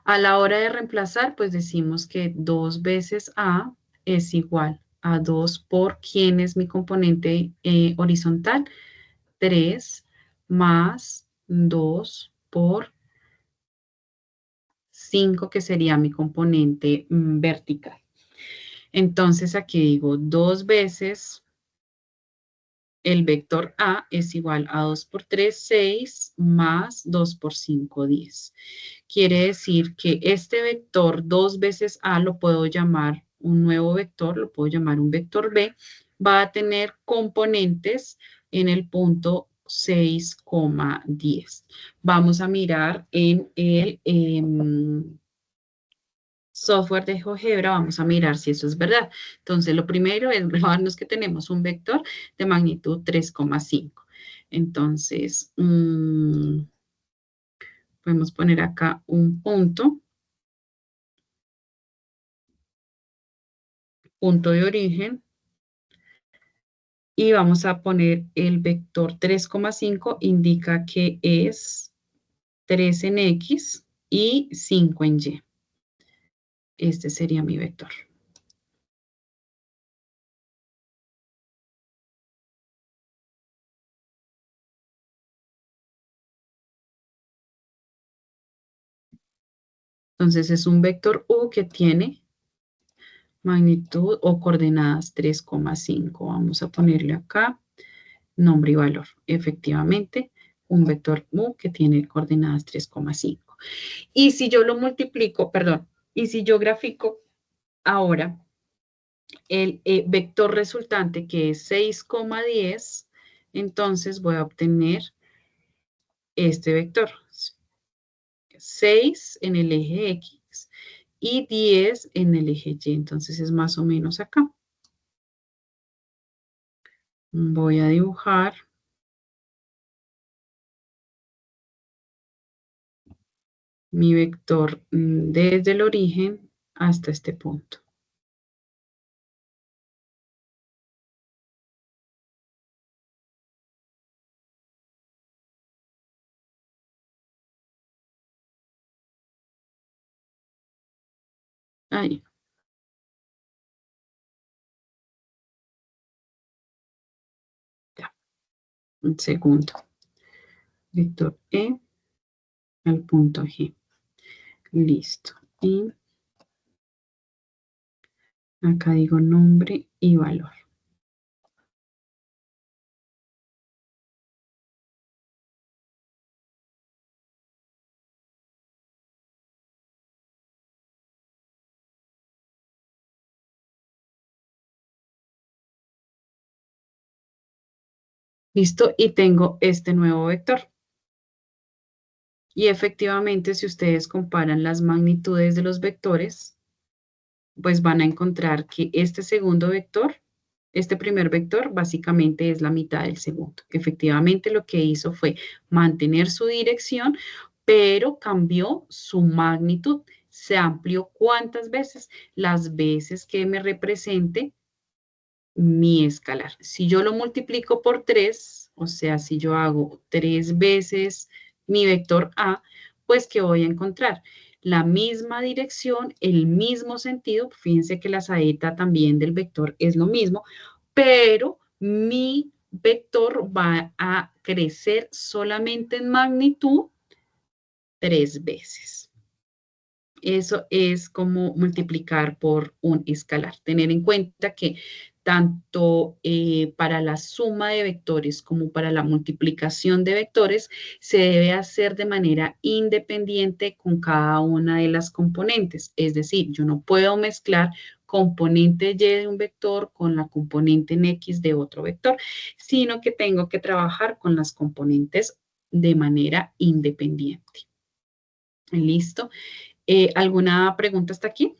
A la hora de reemplazar, pues decimos que 2 veces A es igual a 2 por quién es mi componente horizontal, 3 más 2 por 5, que sería mi componente vertical. Entonces aquí digo 2 veces el vector A es igual a 2 por 3, 6, más 2 por 5, 10. Quiere decir que este vector 2 veces A lo puedo llamar un nuevo vector, lo puedo llamar un vector B, va a tener componentes en el punto 6,10. Vamos a mirar en el software de GeoGebra, vamos a mirar si eso es verdad. Entonces, lo primero es grabarnos que tenemos un vector de magnitud 3,5. Entonces, podemos poner acá un punto de origen, y vamos a poner el vector 3,5, indica que es 3 en X y 5 en Y. Este sería mi vector. Entonces es un vector U que tiene magnitud o coordenadas 3,5. Vamos a ponerle acá nombre y valor. Efectivamente, un vector U que tiene coordenadas 3,5. Y si yo lo multiplico, perdón, y si yo grafico ahora el vector resultante, que es 6,10, entonces voy a obtener este vector. 6 en el eje X y 10 en el eje Y. Entonces es más o menos acá. Voy a dibujar mi vector desde el origen hasta este punto. Ahí, ya. Un segundo. Vector E al punto G. Listo. Y acá digo nombre y valor. Listo. Y tengo este nuevo vector. Y efectivamente, si ustedes comparan las magnitudes de los vectores, pues van a encontrar que este segundo vector, este primer vector, básicamente es la mitad del segundo. Efectivamente, lo que hizo fue mantener su dirección, pero cambió su magnitud. Se amplió ¿cuántas veces? Las veces que me represente mi escalar. Si yo lo multiplico por 3, o sea, si yo hago 3 veces mi vector A, pues ¿qué voy a encontrar? La misma dirección, el mismo sentido. Fíjense que la saeta también del vector es lo mismo, pero mi vector va a crecer solamente en magnitud 3 veces. Eso es como multiplicar por un escalar. Tener en cuenta que tanto para la suma de vectores como para la multiplicación de vectores se debe hacer de manera independiente con cada una de las componentes. Es decir, yo no puedo mezclar componente Y de un vector con la componente en X de otro vector, sino que tengo que trabajar con las componentes de manera independiente. ¿Listo? ¿Alguna pregunta hasta aquí?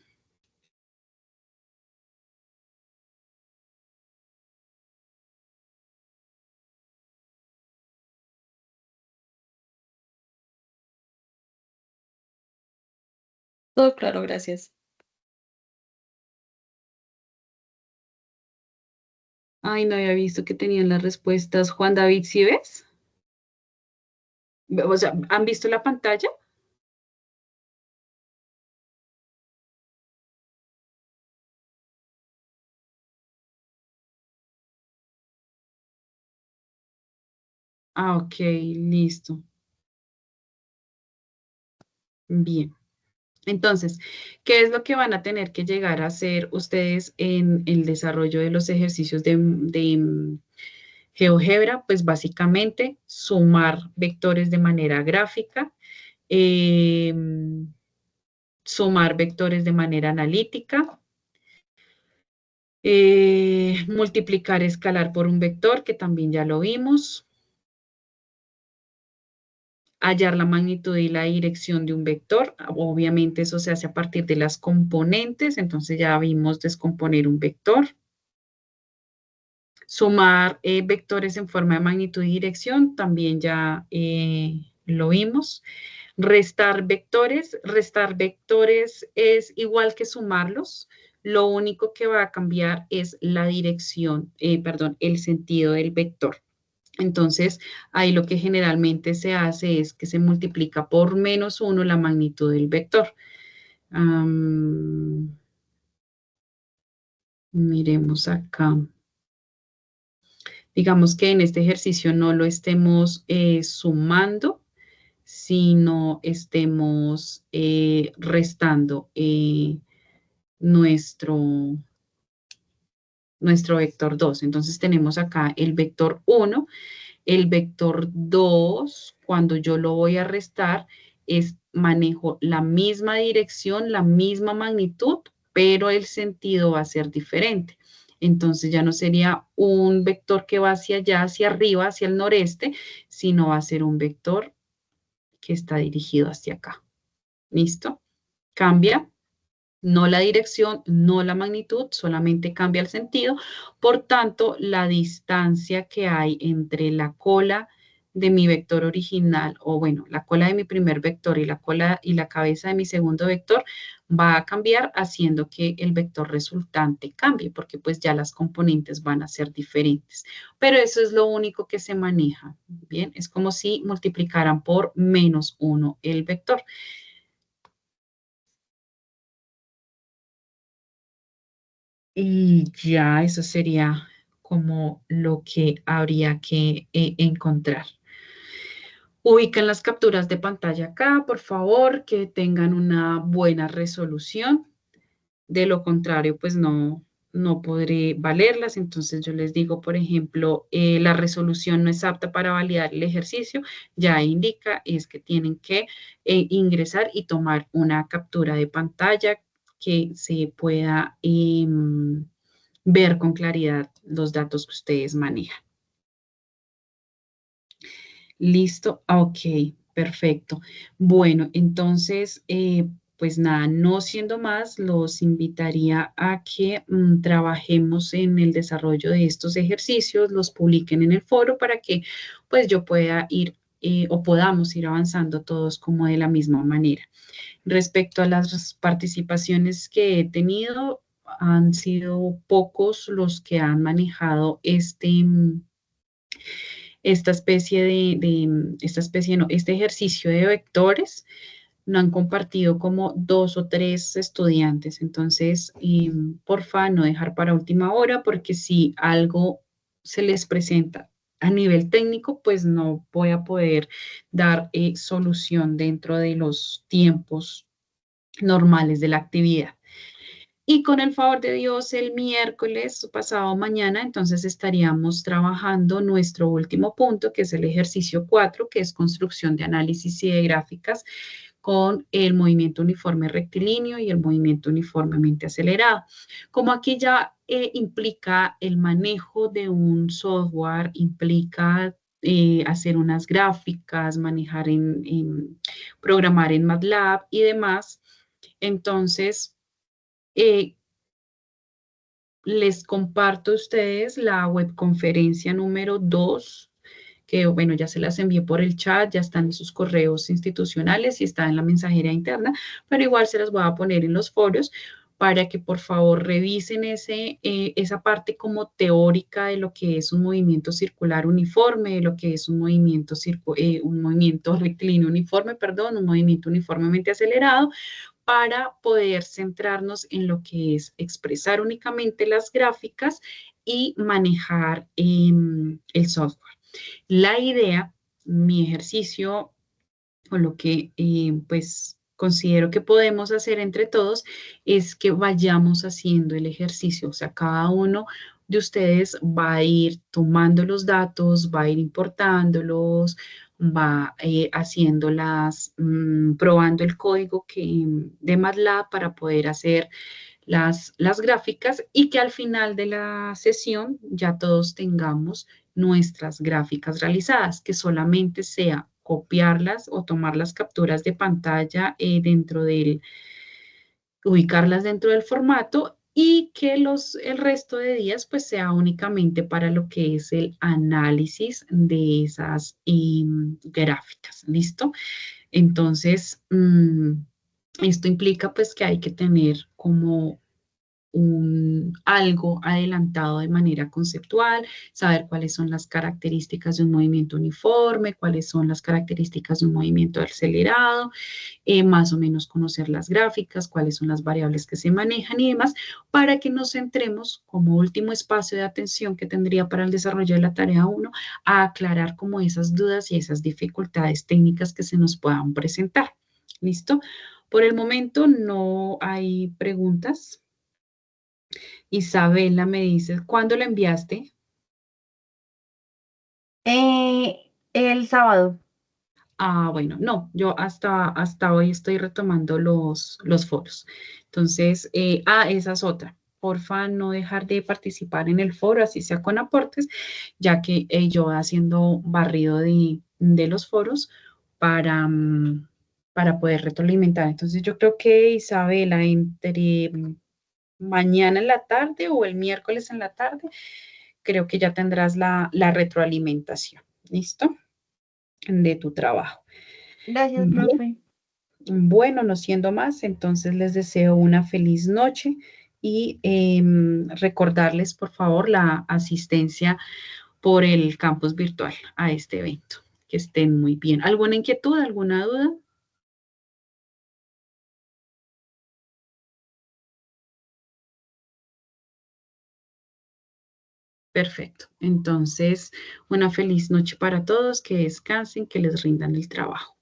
Todo claro, gracias. Ay, no había visto que tenían las respuestas. Juan David, ¿sí ves? O sea, ¿han visto la pantalla? Ah, ok, listo. Bien. Entonces, ¿qué es lo que van a tener que llegar a hacer ustedes en el desarrollo de los ejercicios de GeoGebra? Pues básicamente sumar vectores de manera gráfica, em, sumar vectores de manera analítica, Multiplicar escalar por un vector, que también ya lo vimos. Hallar la magnitud y la dirección de un vector. Obviamente eso se hace a partir de las componentes, entonces ya vimos descomponer un vector. Sumar vectores en forma de magnitud y dirección, también ya lo vimos. Restar vectores es igual que sumarlos. Lo único que va a cambiar es la dirección, perdón, el sentido del vector. Entonces, ahí lo que generalmente se hace es que se multiplica por -1 la magnitud del vector. Miremos acá. Digamos que en este ejercicio no lo estemos sumando, sino estemos restando nuestro, nuestro vector 2. Entonces tenemos acá el vector 1, el vector 2, cuando yo lo voy a restar, manejo la misma dirección, la misma magnitud, pero el sentido va a ser diferente. Entonces ya no sería un vector que va hacia allá, hacia arriba, hacia el noreste, sino va a ser un vector que está dirigido hacia acá. ¿Listo? Cambia, no la dirección, no la magnitud, solamente cambia el sentido. Por tanto, la distancia que hay entre la cola de mi vector original, o bueno, la cola de mi primer vector y la cola y la cabeza de mi segundo vector, va a cambiar haciendo que el vector resultante cambie, porque pues ya las componentes van a ser diferentes. Pero eso es lo único que se maneja, ¿bien? Es como si multiplicaran por -1 el vector. Y ya eso sería como lo que habría que encontrar. Ubican las capturas de pantalla acá, por favor, que tengan una buena resolución. De lo contrario, pues no podré valerlas. Entonces yo les digo, por ejemplo, la resolución no es apta para validar el ejercicio. Ya indica es que tienen que ingresar y tomar una captura de pantalla que se pueda ver con claridad los datos que ustedes manejan. Listo, ok, perfecto. Bueno, entonces, pues nada, no siendo más, los invitaría a que trabajemos en el desarrollo de estos ejercicios, los publiquen en el foro para que pues yo pueda ir o podamos ir avanzando todos como de la misma manera. Respecto a las participaciones que he tenido, han sido pocos los que han manejado esta especie esta especie, no, este ejercicio de vectores. No han compartido como 2 o 3 estudiantes. Entonces, porfa, no dejar para última hora, porque si algo se les presenta a nivel técnico, pues no voy a poder dar solución dentro de los tiempos normales de la actividad. Y con el favor de Dios, el miércoles pasado mañana, entonces estaríamos trabajando nuestro último punto, que es el ejercicio 4, que es construcción de análisis y de gráficas con el movimiento uniforme rectilíneo y el movimiento uniformemente acelerado. Como aquí ya implica el manejo de un software, implica hacer unas gráficas, manejar programar en MATLAB y demás, entonces eh, les comparto a ustedes la webconferencia número 2, que bueno, ya se las envié por el chat, ya están en sus correos institucionales y está en la mensajería interna, pero igual se las voy a poner en los foros para que por favor revisen esa parte como teórica de lo que es un movimiento circular uniforme, de lo que es un movimiento rectilíneo uniforme, perdón, un movimiento uniformemente acelerado, para poder centrarnos en lo que es expresar únicamente las gráficas y manejar el software. La idea, mi ejercicio, o lo que pues considero que podemos hacer entre todos, es que vayamos haciendo el ejercicio. O sea, cada uno de ustedes va a ir tomando los datos, va a ir importándolos, va haciéndolas, probando el código de MATLAB para poder hacer las gráficas y que al final de la sesión ya todos tengamos nuestras gráficas realizadas, que solamente sea copiarlas o tomar las capturas de pantalla ubicarlas dentro del formato y que el resto de días pues sea únicamente para lo que es el análisis de esas gráficas, ¿listo? Entonces, esto implica pues que hay que tener como algo adelantado de manera conceptual, saber cuáles son las características de un movimiento uniforme, cuáles son las características de un movimiento acelerado, más o menos conocer las gráficas, cuáles son las variables que se manejan y demás, para que nos centremos como último espacio de atención que tendría para el desarrollo de la tarea uno a aclarar como esas dudas y esas dificultades técnicas que se nos puedan presentar. ¿Listo? Por el momento no hay preguntas. Isabela me dice, ¿cuándo la enviaste? El sábado. Ah, bueno, no, yo hasta hoy estoy retomando los foros. Entonces, esa es otra. Porfa, no dejar de participar en el foro, así sea con aportes, ya que yo voy haciendo barrido de los foros para, para poder retroalimentar. Entonces, yo creo que Isabela, entre mañana en la tarde o el miércoles en la tarde, creo que ya tendrás la retroalimentación. ¿Listo? De tu trabajo. Gracias, Bien. profe. Bueno, no siendo más, entonces les deseo una feliz noche y recordarles, por favor, la asistencia por el campus virtual a este evento. Que estén muy bien. ¿Alguna inquietud, alguna duda? Perfecto. Entonces, una feliz noche para todos, que descansen, que les rindan el trabajo.